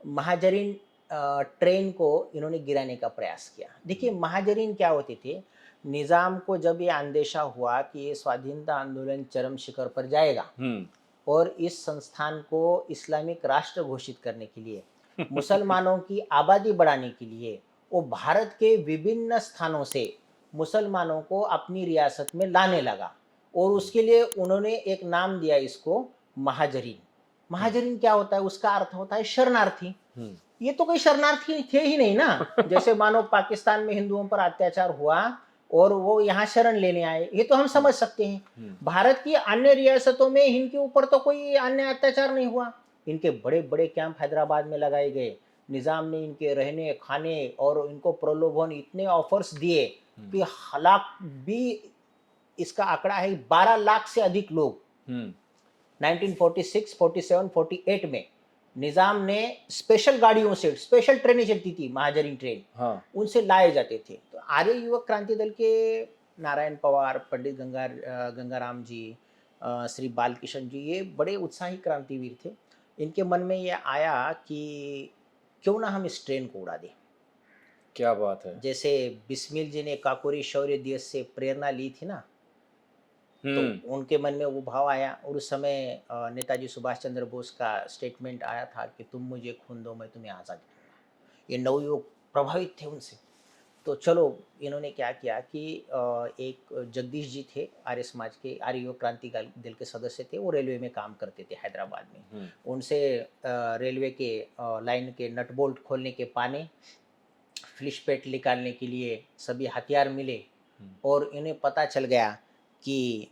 महाजरीन ट्रेन को इन्होंने गिराने का प्रयास किया। देखिए, महाजरीन क्या होते थे, निज़ाम को जब ये अंदेशा हुआ कि ये स्वाधीनता आंदोलन चरम शिखर पर जाएगा और इस संस्थान को इस्लामिक राष्ट्र घोषित करने के लिए, मुसलमानों की आबादी बढ़ाने के लिए, वो भारत के विभिन्न स्थानों से मुसलमानों को अपनी रियासत में लाने लगा, और उसके लिए उन्होंने एक नाम दिया इसको, महाजरीन। महाजरीन क्या होता है? उसका अर्थ होता है शरणार्थी। ये तो कोई शरणार्थी थे ही नहीं ना, जैसे मानो पाकिस्तान में हिंदुओं पर अत्याचार हुआ और वो यहाँ शरण लेने आए, ये तो हम समझ सकते हैं। भारत की अन्य रियासतों में इनके ऊपर तो कोई अन्य अत्याचार नहीं हुआ। इनके बड़े बड़े कैंप हैदराबाद में लगाए गए, निज़ाम ने इनके रहने खाने और इनको प्रलोभन इतने ऑफर्स दिए कि लाख भी, इसका आंकड़ा है 12 लाख से अधिक लोग 1946, 47, 48 में निज़ाम ने स्पेशल गाड़ियों से, स्पेशल ट्रेनें चलती थी, महाजरीन ट्रेन, हाँ। उनसे लाए जाते थे। तो आर्य युवक क्रांति दल के नारायण पवार, पंडित गंगाराम जी, श्री बालकिशन जी, ये बड़े उत्साही क्रांतिवीर थे। इनके मन में ये आया कि क्यों ना हम इस ट्रेन को उड़ा दें। क्या बात है। जैसे बिस्मिल जी ने काकोरी शौर्य दिवस से प्रेरणा ली थी ना, तो उनके मन में वो भाव आया और उस समय नेताजी सुभाष चंद्र बोस का स्टेटमेंट आया था कि तुम मुझे खून दो मैं तुम्हें आज़ादी दूंगा। ये नवयुवक प्रभावित थे उनसे। तो चलो इन्होंने क्या किया कि एक जगदीश जी थे, आर्य समाज के, आर्य युवक क्रांति दल के सदस्य थे, वो रेलवे में काम करते थे हैदराबाद में। उनसे रेलवे के लाइन के नट बोल्ट खोलने के पाने, फिश पेट निकालने के लिए सभी हथियार मिले और इन्हें पता चल गया कि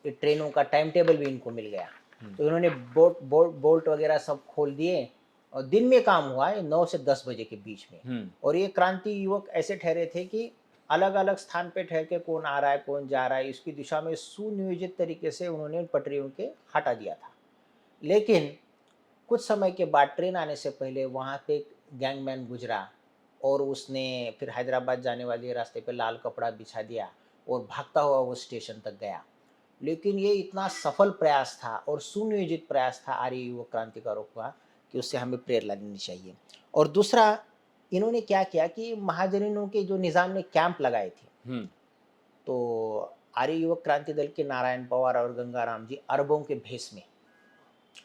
ट्रेनों का टाइम टेबल भी इनको मिल गया। तो इन्होंने बोल्ट वगैरह सब खोल दिए और दिन में काम हुआ है 9 से 10 बजे के बीच में। और ये क्रांति युवक ऐसे ठहरे थे कि अलग अलग स्थान पे ठहर के कौन आ रहा है कौन जा रहा है इसकी दिशा में सुनियोजित तरीके से उन्होंने पटरियों के हटा दिया था। लेकिन कुछ समय के बाद ट्रेन आने से पहले वहाँ पे एक गैंगमैन गुजरा और उसने फिर हैदराबाद जाने वाले रास्ते पे लाल कपड़ा बिछा दिया और भागता हुआ वो स्टेशन तक गया। लेकिन ये इतना सफल प्रयास था और सुनियोजित प्रयास था आर्य युवक क्रांतिकारों का कि उससे हमें प्रेरणा लेनी चाहिए। और दूसरा इन्होंने क्या किया कि महाजनीनों के जो निज़ाम ने कैंप लगाए थे, तो आर्य युवक क्रांति दल के नारायण पवार और गंगाराम जी अरबों के भेष में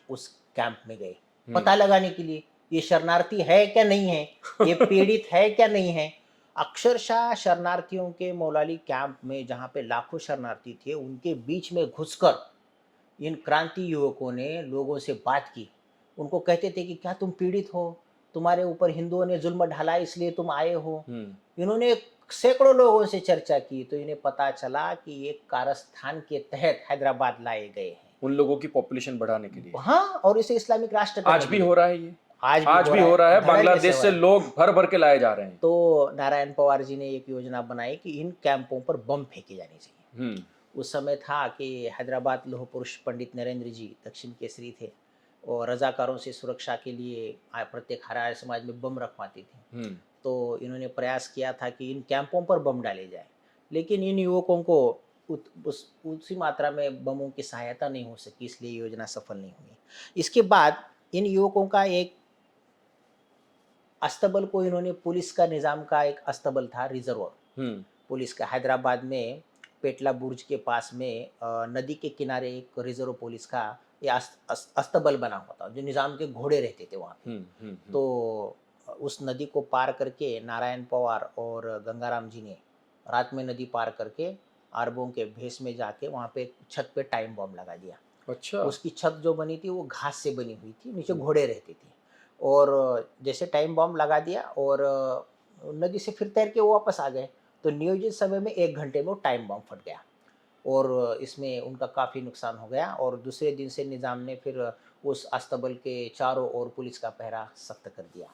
उस कैंप में गए पता लगाने के लिए ये शरणार्थी है क्या नहीं है, ये पीड़ित है क्या नहीं है। अक्षरशः शरणार्थियों के मौलाली कैंप में जहाँ पे लाखों शरणार्थी थे उनके बीच में घुसकर इन क्रांति युवकों ने लोगों से बात की। उनको कहते थे कि क्या तुम पीड़ित हो, तुम्हारे ऊपर हिंदुओं ने जुल्म ढाला इसलिए तुम आए हो। इन्होंने सैकड़ों लोगों से चर्चा की तो इन्हें पता चला कि ये कारस्थान के तहत हैदराबाद लाए गए हैं उन लोगों की पॉपुलेशन बढ़ाने के लिए। हाँ, और इसे इस्लामिक राष्ट्र आज भी हो रहा है ये, आज भी हो रहा है। धड़ल्ले बांग्लादेश से हो रहा है। लोग भर भर के लाए जा रहे हैं। तो नारायण पवार जी ने एक योजना बनाई कि इन कैंपों पर बम फेंके जाने चाहिए। उस समय था कि हैदराबाद लौह पुरुष पंडित नरेंद्र जी दक्षिण केसरी थे और रजाकारों से सुरक्षा के लिए प्रत्येक आर्य समाज में बम रखवाते थे। तो इन्होंने प्रयास किया था कि इन कैंपों पर बम डाले जाए, लेकिन इन युवकों को उसी मात्रा में बमों की सहायता नहीं हो सकी, इसलिए योजना सफल नहीं हुई। इसके बाद इन युवकों का एक अस्तबल को इन्होंने पुलिस का निज़ाम का एक अस्तबल था रिजर्व पुलिस का हैदराबाद में पेटला बुर्ज के पास में नदी के किनारे एक रिजर्व पुलिस का ये अस्तबल बना हुआ था जो निज़ाम के घोड़े रहते थे वहाँ पे। तो उस नदी को पार करके नारायण पवार और गंगाराम जी ने रात में नदी पार करके अरबों के भेष में जाके वहाँ पे छत पे टाइम बम लगा दिया। अच्छा। उसकी छत जो बनी थी वो घास से बनी हुई थी, नीचे घोड़े रहते थे और जैसे टाइम बम लगा दिया और नदी से फिर तैर के वो वापस आ गए। तो नियोजित समय में 1 घंटे में वो टाइम बम फट गया और इसमें उनका काफ़ी नुकसान हो गया और दूसरे दिन से निज़ाम ने फिर उस अस्तबल के चारों ओर पुलिस का पहरा सख्त कर दिया।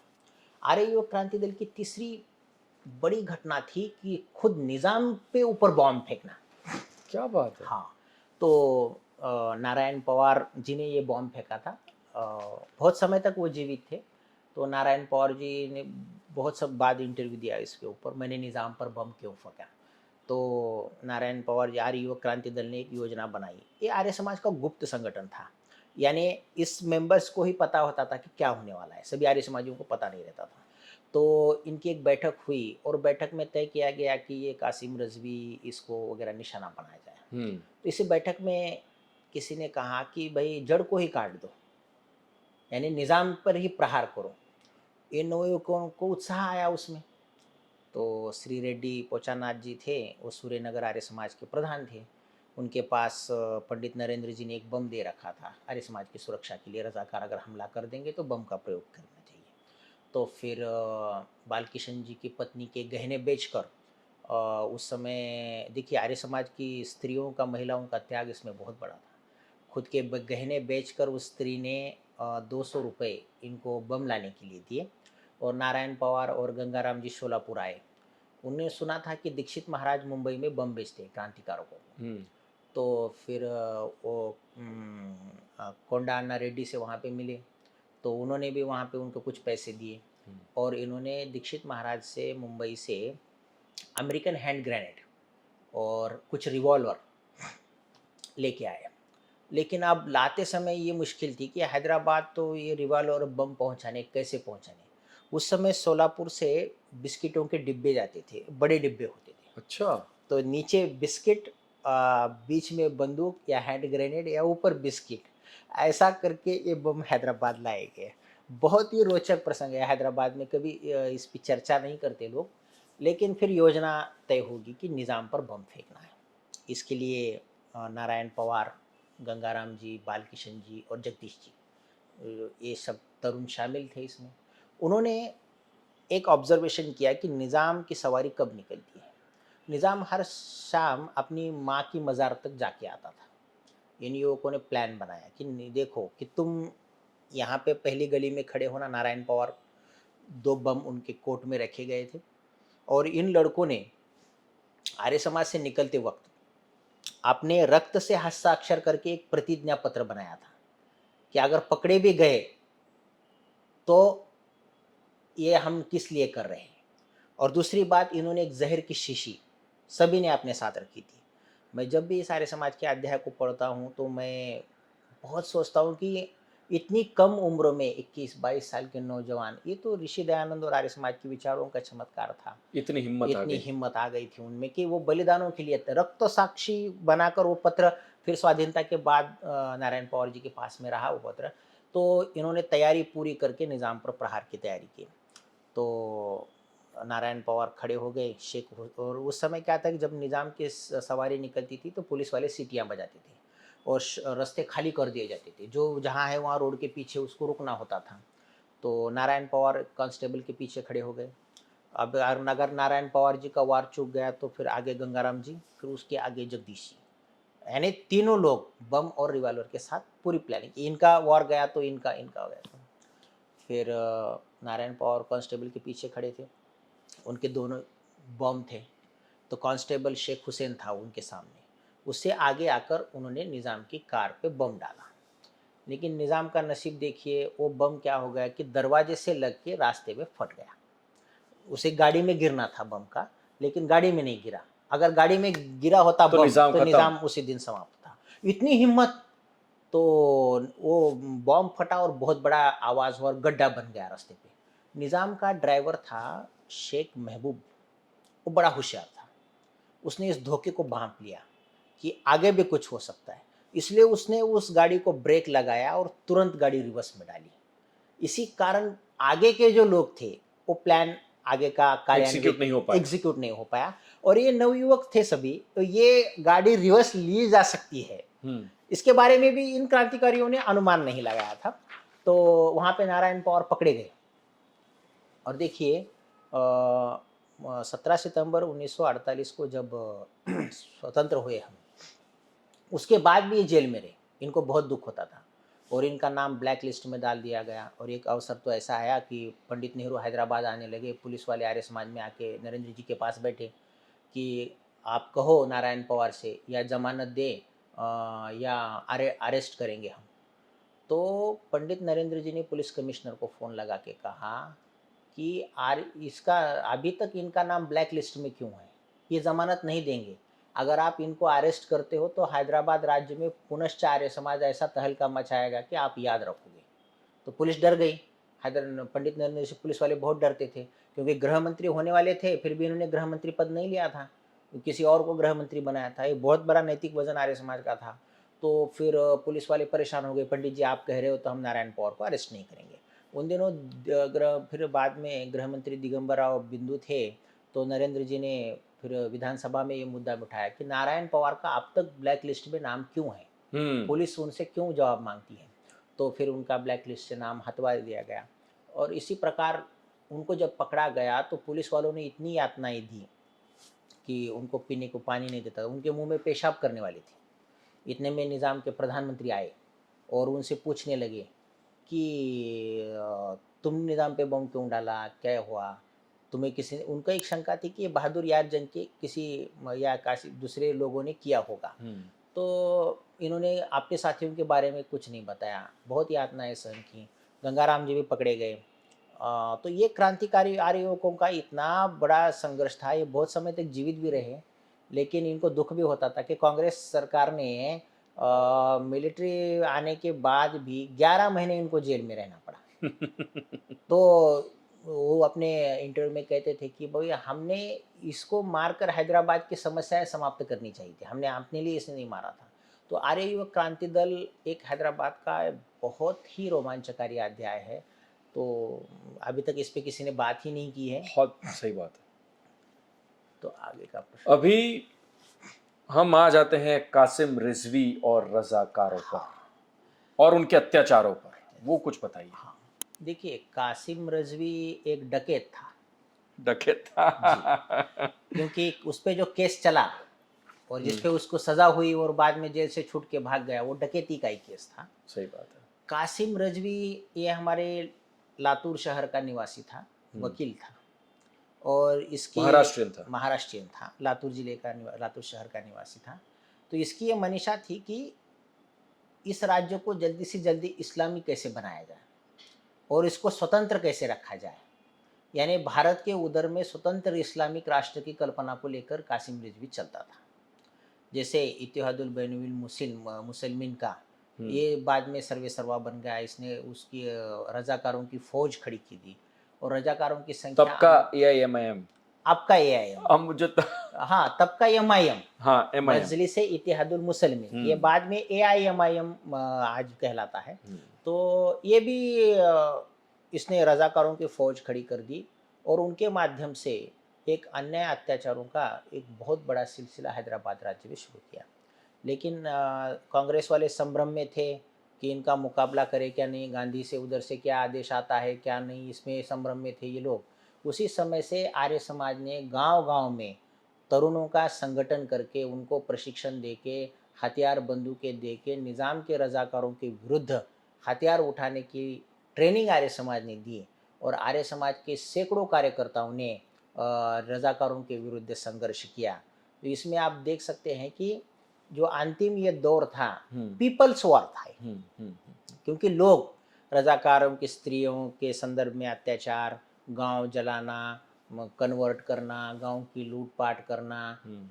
आर्य युवक क्रांति दल की तीसरी बड़ी घटना थी कि खुद निज़ाम पे ऊपर बॉम्ब फेंकना। क्या बात है। हाँ, तो नारायण पवार जी ने ये बॉम्ब फेंका था। बहुत समय तक वो जीवित थे। तो नारायण पवार जी ने बहुत सब बाद इंटरव्यू दिया इसके ऊपर, मैंने निज़ाम पर बम क्यों फेंका। तो नारायण पवार जी आर्य युवक क्रांति दल ने एक योजना बनाई। ये आर्य समाज का गुप्त संगठन था, यानी इस मेंबर्स को ही पता होता था कि क्या होने वाला है, सभी आर्य समाजियों को पता नहीं रहता था। तो इनकी एक बैठक हुई और बैठक में तय किया गया कि ये कासिम रजवी इसको वगैरह निशाना बनाया जाए। तो इसी बैठक में किसी ने कहा कि भाई जड़ को ही काट दो, यानी निज़ाम पर ही प्रहार करो। इन नवयुवकों को उत्साह आया उसमें। तो श्री रेड्डी पोचानाथ जी थे, वो सूर्यनगर आर्य समाज के प्रधान थे। उनके पास पंडित नरेंद्र जी ने एक बम दे रखा था आर्य समाज की सुरक्षा के लिए, रजाकार अगर हमला कर देंगे तो बम का प्रयोग करना चाहिए। तो फिर बालकिशन जी की पत्नी के गहने बेचकर उस समय देखिए आर्य समाज की स्त्रियों का महिलाओं का त्याग इसमें बहुत बड़ा था। खुद के गहने बेचकर उस स्त्री ने 200 रुपये इनको बम लाने के लिए दिए और नारायण पवार और गंगाराम जी शोलापुर आए। उन्हें सुना था कि दीक्षित महाराज मुंबई में बम बेचते हैं क्रांतिकारों को। तो फिर वो कोंडा अन्ना रेड्डी से वहाँ पे मिले, तो उन्होंने भी वहाँ पे उनको कुछ पैसे दिए और इन्होंने दीक्षित महाराज से मुंबई से अमेरिकन हैंड ग्रेनेड और कुछ रिवॉल्वर लेके आए। लेकिन अब लाते समय ये मुश्किल थी कि हैदराबाद तो ये रिवॉल्वर बम पहुंचाने कैसे पहुंचाने। उस समय सोलापुर से बिस्किटों के डिब्बे जाते थे, बड़े डिब्बे होते थे। अच्छा। तो नीचे बिस्किट बीच में बंदूक या हैंड ग्रेनेड या ऊपर बिस्किट, ऐसा करके ये बम हैदराबाद लाए गए। बहुत ही रोचक प्रसंग है हैदराबाद में, कभी इस पे चर्चा नहीं करते लोग, लेकिन फिर योजना तय होगी कि निज़ाम पर बम फेंकना है। इसके लिए नारायण पवार, गंगाराम जी, बालकिशन जी और जगदीश जी, ये सब तरुण शामिल थे इसमें। उन्होंने एक ऑब्जर्वेशन किया कि निज़ाम की सवारी कब निकलती है। निज़ाम हर शाम अपनी माँ की मज़ार तक जाके आता था। इन युवकों ने प्लान बनाया कि देखो कि तुम यहाँ पे पहली गली में खड़े होना। नारायण पवार, 2 बम उनके कोट में रखे गए थे और इन लड़कों ने आर्य समाज से निकलते वक्त अपने रक्त से हस्ताक्षर करके एक प्रतिज्ञा पत्र बनाया था कि अगर पकड़े भी गए तो ये हम किस लिए कर रहे हैं। और दूसरी बात, इन्होंने एक जहर की शीशी सभी ने अपने साथ रखी थी। मैं जब भी इस आर्य समाज के अध्याय को पढ़ता हूँ तो मैं बहुत सोचता हूँ कि इतनी कम उम्र में 21-22 साल के नौजवान, ये तो ऋषि दयानंद और आर्य समाज के विचारों का चमत्कार था। इतनी हिम्मत आ इतनी गई। हिम्मत आ गई थी उनमें कि वो बलिदानों के लिए रक्त साक्षी बनाकर वो पत्र फिर स्वाधीनता के बाद नारायण पवार जी के पास में रहा वो पत्र। तो इन्होंने तैयारी पूरी करके निज़ाम पर प्रहार की तैयारी की। तो नारायण पवार खड़े हो गए, और उस समय क्या था कि जब निज़ाम की सवारी निकलती थी तो पुलिस वाले सीटियाँ बजाते थे और रास्ते खाली कर दिए जाते थे। जो जहाँ है वहाँ रोड के पीछे उसको रुकना होता था। तो नारायण पवार कांस्टेबल के पीछे खड़े हो गए। अब अगर नारायण पवार जी का वार चूक गया तो फिर आगे गंगाराम जी, फिर उसके आगे जगदीश जी, यानी तीनों लोग बम और रिवॉल्वर के साथ पूरी प्लानिंग। इनका वार गया तो इनका इनका हो गया। तो फिर नारायण पवार कांस्टेबल के पीछे खड़े थे, उनके दोनों बम थे। तो कांस्टेबल शेख हुसैन था उनके सामने, उससे आगे आकर उन्होंने निज़ाम की कार पे बम डाला। लेकिन निज़ाम का नसीब देखिए, वो बम क्या हो गया कि दरवाजे से लग के रास्ते में फट गया। उसे गाड़ी में गिरना था बम का, लेकिन गाड़ी में नहीं गिरा। अगर गाड़ी में गिरा होता तो बम निजाम तो खत्म। निज़ाम उसी दिन समाप्त था। इतनी हिम्मत। तो वो बम फटा और बहुत बड़ा आवाज़ हुआ और गड्ढा बन गया रास्ते पे। निज़ाम का ड्राइवर था शेख महबूब, वो बड़ा होशियार था। उसने इस धोखे को भांप लिया कि आगे भी कुछ हो सकता है, इसलिए उसने उस गाड़ी को ब्रेक लगाया और तुरंत गाड़ी रिवर्स में डाली। इसी कारण आगे के जो लोग थे वो प्लान आगे का एग्जीक्यूट नहीं हो कार्यान्वित पाया। एग्जीक्यूट नहीं हो पाया। और ये नवयुवक थे सभी, तो ये गाड़ी रिवर्स ली जा सकती है, इसके बारे में भी इन क्रांतिकारियों ने अनुमान नहीं लगाया था। तो वहाँ पे नारायण पवार पकड़े गए। और देखिए 17 सितंबर 1948 को जब स्वतंत्र हुए हम, उसके बाद भी ये जेल में रहे। इनको बहुत दुख होता था और इनका नाम ब्लैक लिस्ट में डाल दिया गया। और एक अवसर तो ऐसा आया कि पंडित नेहरू हैदराबाद आने लगे, पुलिस वाले आर्य समाज में आके नरेंद्र जी के पास बैठे कि आप कहो नारायण पवार से या जमानत दे या अरेस्ट करेंगे हम। तो पंडित नरेंद्र जी ने पुलिस कमिश्नर को फ़ोन लगा के कहा कि इसका अभी तक इनका नाम ब्लैक लिस्ट में क्यों है, ये ज़मानत नहीं देंगे। अगर आप इनको अरेस्ट करते हो तो हैदराबाद राज्य में पुनश्च आर्य समाज ऐसा तहलका मचाएगा कि आप याद रखोगे। तो पुलिस डर गई। पंडित नरेंद्र से पुलिस वाले बहुत डरते थे, क्योंकि गृह मंत्री होने वाले थे, फिर भी इन्होंने गृह मंत्री पद नहीं लिया था, किसी और को गृह मंत्री बनाया था। ये बहुत बड़ा नैतिक वजन आर्य समाज का था। तो फिर पुलिस वाले परेशान हो गए, पंडित जी आप कह रहे हो तो हम नारायण पवार को अरेस्ट नहीं करेंगे। उन दिनों फिर बाद में गृह मंत्री दिगंबर राव बिंदु थे। तो नरेंद्र जी ने फिर विधानसभा में ये मुद्दा उठाया कि नारायण पवार का अब तक ब्लैक लिस्ट में नाम क्यों है, पुलिस उनसे क्यों जवाब मांगती है। तो फिर उनका ब्लैक लिस्ट से नाम हटवा दिया गया। और इसी प्रकार उनको जब पकड़ा गया तो पुलिस वालों ने इतनी यातनाएं दी कि उनको पीने को पानी नहीं देता, उनके मुंह में पेशाब करने वाली थी। इतने में निज़ाम के प्रधानमंत्री आए और उनसे पूछने लगे कि तुम निज़ाम पे बम क्यों डाला, क्या हुआ तुम्हें। किसी ने, उनका एक शंका थी कि ये बहादुर यार जंग के किसी या काशी दूसरे लोगों ने किया होगा। तो इन्होंने अपने साथियों के बारे में कुछ नहीं बताया, बहुत यातनाएं सहन की। गंगाराम जी भी पकड़े गए। तो ये क्रांतिकारी आर्य युवकों का इतना बड़ा संघर्ष था, ये बहुत समय तक जीवित भी रहे। लेकिन इनको दुख भी होता था कि कांग्रेस सरकार ने मिलिट्री आने के बाद भी 11 महीने इनको जेल में रहना पड़ा। तो वो अपने इंटरव्यू में कहते थे कि भाई हमने इसको मारकर हैदराबाद की समस्याएं समाप्त करनी चाहिए थी, हमने अपने लिए इसने नहीं मारा था। तो आर्य युवक क्रांति दल एक हैदराबाद का बहुत ही रोमांचकारी अध्याय है। तो अभी तक इस पे किसी ने बात ही नहीं की है। बहुत सही बात है। तो आगे का प्रश्न। अभी हम आ जाते हैं कासिम रिजवी और रजाकारों पर और उनके अत्याचारों पर, वो कुछ बताइए। हाँ, देखिए कासिम रिजवी एक डकैत था। डकैत क्योंकि उस पे जो केस चला और जिस पे उसको सजा हुई और बाद में जेल से छूट के भाग गया, वो डकैती का ही केस था। सही बात है। कासिम रिजवी ये हमारे लातूर शहर का निवासी था, वकील था और इसकी महाराष्ट्रियन था, लातूर जिले का लातूर शहर का निवासी था। तो इसकी ये मनीषा थी कि इस राज्य को जल्दी से जल्दी इस्लामी कैसे बनाया जाए और इसको स्वतंत्र कैसे रखा जाए, यानी भारत के उदर में स्वतंत्र इस्लामिक राष्ट्र की कल्पना को लेकर कासिम रिजवी चलता था। जैसे इत्तेहादुल बैनुल मुसलमिन का ये बाद में सर्वे सर्वा बन गया, इसने उसकी रजाकारों की फौज खड़ी की थी और रजाकारों की संख्या तब का AIMIM, आपका AIM, अब मुझे हाँ तब का MIM, हाँ MIM, मजलिस इत्तेहादुल मुसलमिन, ये बाद में AIMIM आज कहलाता है। तो ये भी इसने रजाकारों की फौज खड़ी कर दी और उनके माध्यम से एक अन्याय अत्याचारों का एक बहुत बड़ा सिलसिला हैदराबाद राज्य में शुरू किया। लेकिन कांग्रेस वाले संभ्रम में थे कि इनका मुकाबला करे क्या नहीं, गांधी से उधर से क्या आदेश आता है क्या नहीं, इसमें संभ्रम में थे ये लोग। उसी समय से आर्य समाज ने गांव-गांव में तरुणों का संगठन करके उनको प्रशिक्षण देके, हथियार बंदूकें देके निज़ाम के रजाकारों के विरुद्ध हथियार उठाने की ट्रेनिंग आर्य समाज ने दी और आर्य समाज के सैकड़ों कार्यकर्ताओं ने रजाकारों के विरुद्ध संघर्ष किया। तो इसमें आप देख सकते हैं कि जो अंतिम ये दौर था पीपल्स वॉर था, क्योंकि लोग रजाकारों की स्त्रियों के संदर्भ में अत्याचार, गांव जलाना, कन्वर्ट करना, गांव की लूटपाट करना,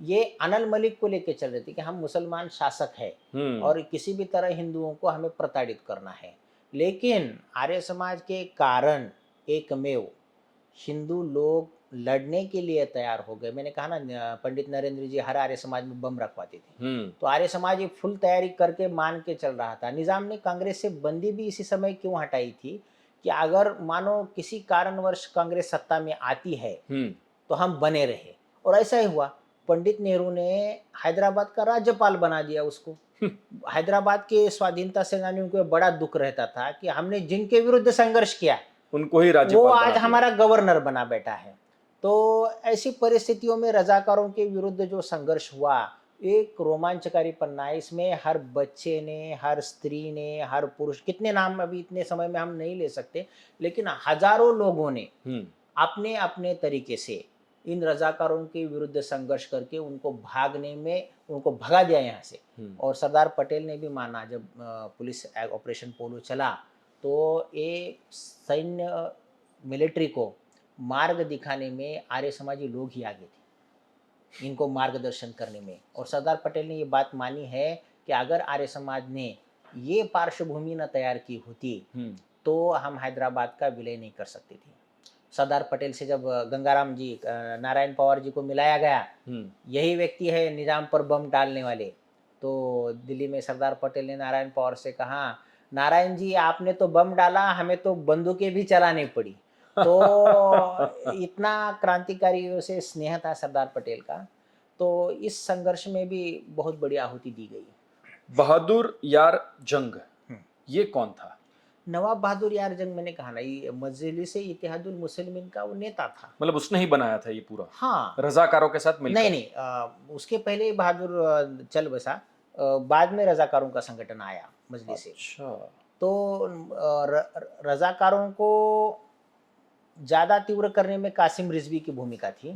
ये अनल मलिक को लेके चल रही थी कि हम मुसलमान शासक है और किसी भी तरह हिंदुओं को हमें प्रताड़ित करना है। लेकिन आर्य समाज के कारण एकमेव हिंदू लोग लड़ने के लिए तैयार हो गए। मैंने कहा ना पंडित नरेंद्र जी हर आर्य समाज में बम रखवाते थे, तो आर्य समाज ये फुल तैयारी करके मान के चल रहा था। निजाम ने कांग्रेस से बंदी भी इसी समय क्यों हटाई थी कि अगर मानो किसी कारणवश कांग्रेस सत्ता में आती है तो हम बने रहे, और ऐसा ही हुआ। पंडित नेहरू ने हैदराबाद का राज्यपाल बना दिया उसको। हैदराबाद के स्वाधीनता सेनानियों को बड़ा दुख रहता था कि हमने जिनके विरुद्ध संघर्ष किया उनको ही राज्यपाल वो बना आज दिया। हमारा गवर्नर बना बैठा है। तो ऐसी परिस्थितियों में रजाकारों के विरुद्ध जो संघर्ष हुआ एक रोमांचकारी पन्ना है। इसमें हर बच्चे ने, हर स्त्री ने, हर पुरुष, कितने नाम अभी इतने समय में हम नहीं ले सकते, लेकिन हजारों लोगों ने अपने अपने तरीके से इन रजाकारों के विरुद्ध संघर्ष करके उनको भागने में, उनको भगा दिया यहाँ से। और सरदार पटेल ने भी माना, जब पुलिस ऑपरेशन पोलो चला तो ये सैन्य मिलिट्री को मार्ग दिखाने में आर्य समाजी लोग ही आगे थे, इनको मार्गदर्शन करने में। और सरदार पटेल ने ये बात मानी है कि अगर आर्य समाज ने ये पार्श्वभूमि न तैयार की होती तो हम हैदराबाद का विलय नहीं कर सकते थे। सरदार पटेल से जब गंगाराम जी, नारायण पवार जी को मिलाया गया, यही व्यक्ति है निजाम पर बम डालने वाले, तो दिल्ली में सरदार पटेल ने नारायण पवार से कहा, नारायण जी आपने तो बम डाला, हमें तो बंदूकें भी चलानी पड़ी। तो इतना क्रांतिकारियों से स्नेह था सरदार पटेल का। तो इस संघर्ष में भी बहुत बड़ी आहुति दी गई। बहादुर यार जंग, ये कौन था? नवाब बहादुर यार जंग, मैंने कहा ना, ये मजलिस इत्तेहादुल मुसलमिन का वो नेता था। मतलब उसने ही बनाया था ये पूरा? हाँ, रजाकारों के साथ मिलकर? नहीं, उसके पहले ही बहादुर चल बसा, बाद में रजाकारों का संगठन आया मजलिस से। अच्छा। तो रजाकारों को ज्यादा तीव्र करने में कासिम रिजवी की भूमिका थी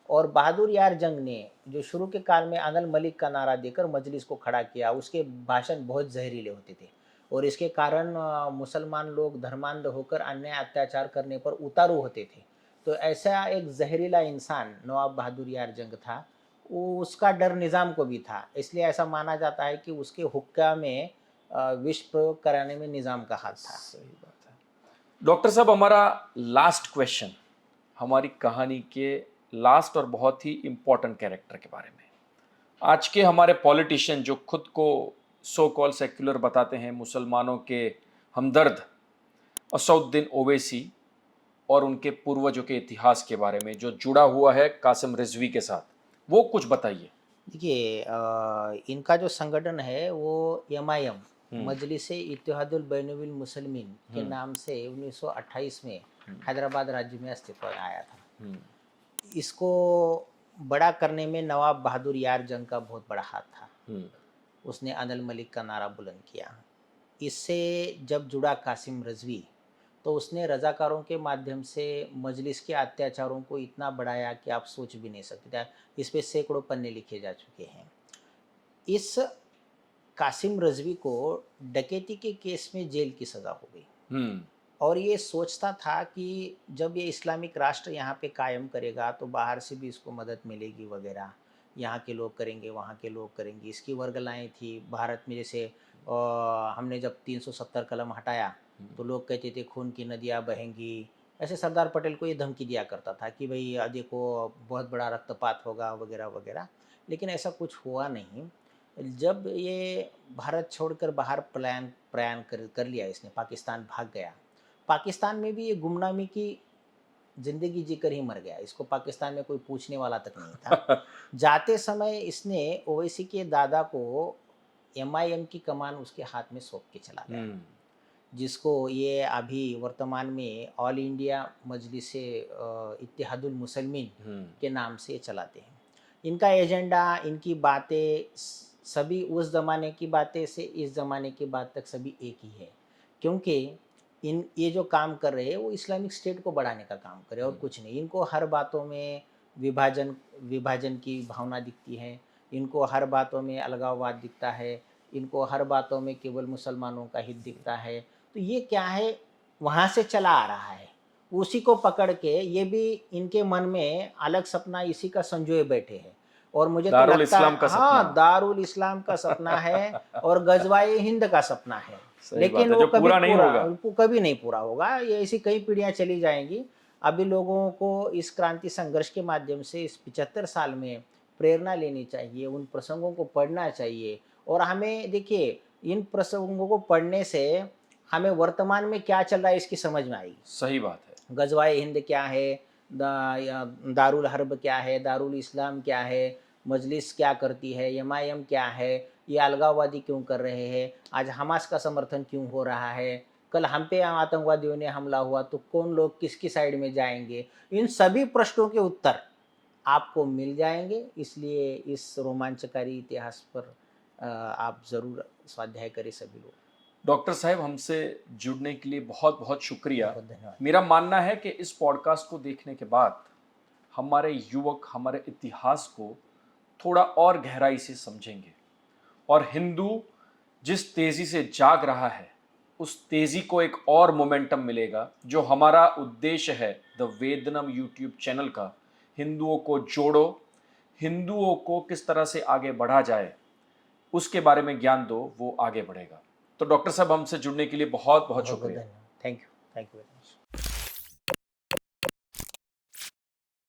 और बहादुर यार जंग ने जो शुरू के काल में अनल मलिक का नारा देकर मजलिस को खड़ा किया, उसके भाषण बहुत जहरीले होते थे और इसके कारण मुसलमान लोग धर्मांध होकर अन्याय अत्याचार करने पर उतारू होते थे। तो ऐसा एक जहरीला इंसान नवाब बहादुर यार जंग था, उसका डर निज़ाम को भी था, इसलिए ऐसा माना जाता है कि उसके हुक्का में विष प्रयोग कराने में निज़ाम का हाथ था। सही बात है। डॉक्टर साहब, हमारा लास्ट क्वेश्चन, हमारी कहानी के लास्ट और बहुत ही इम्पोर्टेंट कैरेक्टर के बारे में। आज के हमारे पॉलिटिशियन जो खुद को सो कॉल सेक्युलर बताते हैं, मुसलमानों के हमदर्द, असउद्दीन ओवैसी और उनके पूर्वजों के इतिहास के बारे में जो जुड़ा हुआ है कासिम रिजवी के साथ, वो कुछ बताइए। देखिए, इनका जो संगठन है वो MIM, मजलिस इत्तेहादुल बैनुल मुसलमीन के नाम से 1928 में हैदराबाद राज्य में अस्तित्व में आया था। इसको बड़ा करने में नवाब बहादुर यार जंग का बहुत बड़ा हाथ था। उसने अनल मलिक का नारा बुलंद किया। इससे जब जुड़ा कासिम रिजवी, तो उसने रज़ाकारों के माध्यम से मजलिस के अत्याचारों को इतना बढ़ाया कि आप सोच भी नहीं सकते। इस पे सैकड़ों पन्ने लिखे जा चुके हैं। इस कासिम रिजवी को डकैती के केस में जेल की सज़ा हो गई और ये सोचता था कि जब ये इस्लामिक राष्ट्र यहाँ पे कायम करेगा तो बाहर से भी इसको मदद मिलेगी वगैरह, यहाँ के लोग करेंगे, वहाँ के लोग करेंगे। इसकी वर्गलाएँ थी भारत में, जैसे हमने जब 370 कलम हटाया तो लोग कहते थे खून की नदियाँ बहेंगी। ऐसे सरदार पटेल को ये धमकी दिया करता था कि भाई देखो बहुत बड़ा रक्तपात होगा वगैरह वगैरह, लेकिन ऐसा कुछ हुआ नहीं। जब ये भारत छोड़कर बाहर प्रयाण कर लिया इसने, पाकिस्तान भाग गया। पाकिस्तान में भी ये गुमनामी की ज़िंदगी जीकर ही मर गया। इसको पाकिस्तान में कोई पूछने वाला तक नहीं था। जाते समय इसने ओवैसी के दादा को MIM की कमान उसके हाथ में सौंप के चला गया, जिसको ये अभी वर्तमान में ऑल इंडिया मजलिस इत्तेहादुल मुसलमीन के नाम से चलाते हैं। इनका एजेंडा, इनकी बातें सभी उस ज़माने की बातें से इस ज़माने की बात तक सभी एक ही है, क्योंकि ये जो काम कर रहे हैं वो इस्लामिक स्टेट को बढ़ाने का काम कर रहे हैं और कुछ नहीं। इनको हर बातों में विभाजन की भावना दिखती है, इनको हर बातों में अलगाववाद दिखता है, इनको हर बातों में केवल मुसलमानों का हित दिखता है। तो ये क्या है, वहाँ से चला आ रहा है, उसी को पकड़ के ये भी इनके मन में अलग सपना इसी का संजोए बैठे हैं। और मुझे तो दारुल लगता इस्लाम है का सपना। हाँ, दारुल इस्लाम का सपना है और गजवाए हिंद का सपना है, लेकिन वो कभी कभी नहीं पूरा होगा। ये ऐसी कई पीढ़ियां चली जाएंगी। अभी लोगों को इस क्रांति संघर्ष के माध्यम से इस 75 साल में प्रेरणा लेनी चाहिए, उन प्रसंगों को पढ़ना चाहिए। और हमें देखिए, इन प्रसंगों को पढ़ने से हमें वर्तमान में क्या चल रहा है इसकी समझ में आएगी। सही बात है। गजवाए हिंद क्या है, दारुल हर्ब क्या है, दारुल इस्लाम क्या है, मजलिस क्या करती है, MIM क्या है, ये अलगाववादी क्यों कर रहे हैं, आज हमास का समर्थन क्यों हो रहा है, कल हम पे आतंकवादियों ने हमला हुआ तो कौन लोग किसकी साइड में जाएंगे। इन सभी प्रश्नों के उत्तर आपको मिल जाएंगे। इसलिए इस रोमांचकारी इतिहास पर आप ज़रूर स्वाध्याय करें सभी लोग। डॉक्टर साहब, हमसे जुड़ने के लिए बहुत बहुत शुक्रिया। बहुत धन्यवाद। मेरा मानना है कि इस पॉडकास्ट को देखने के बाद हमारे युवक हमारे इतिहास को थोड़ा और गहराई से समझेंगे और हिंदू जिस तेजी से जाग रहा है उस तेजी को एक और मोमेंटम मिलेगा। जो हमारा उद्देश्य है द वेदनम यूट्यूब चैनल का, हिंदुओं को जोड़ो, हिंदुओं को किस तरह से आगे बढ़ा जाए उसके बारे में ज्ञान दो, वो आगे बढ़ेगा। तो डॉक्टर साहब, हमसे जुड़ने के लिए बहुत बहुत शुक्रिया। Thank you very much.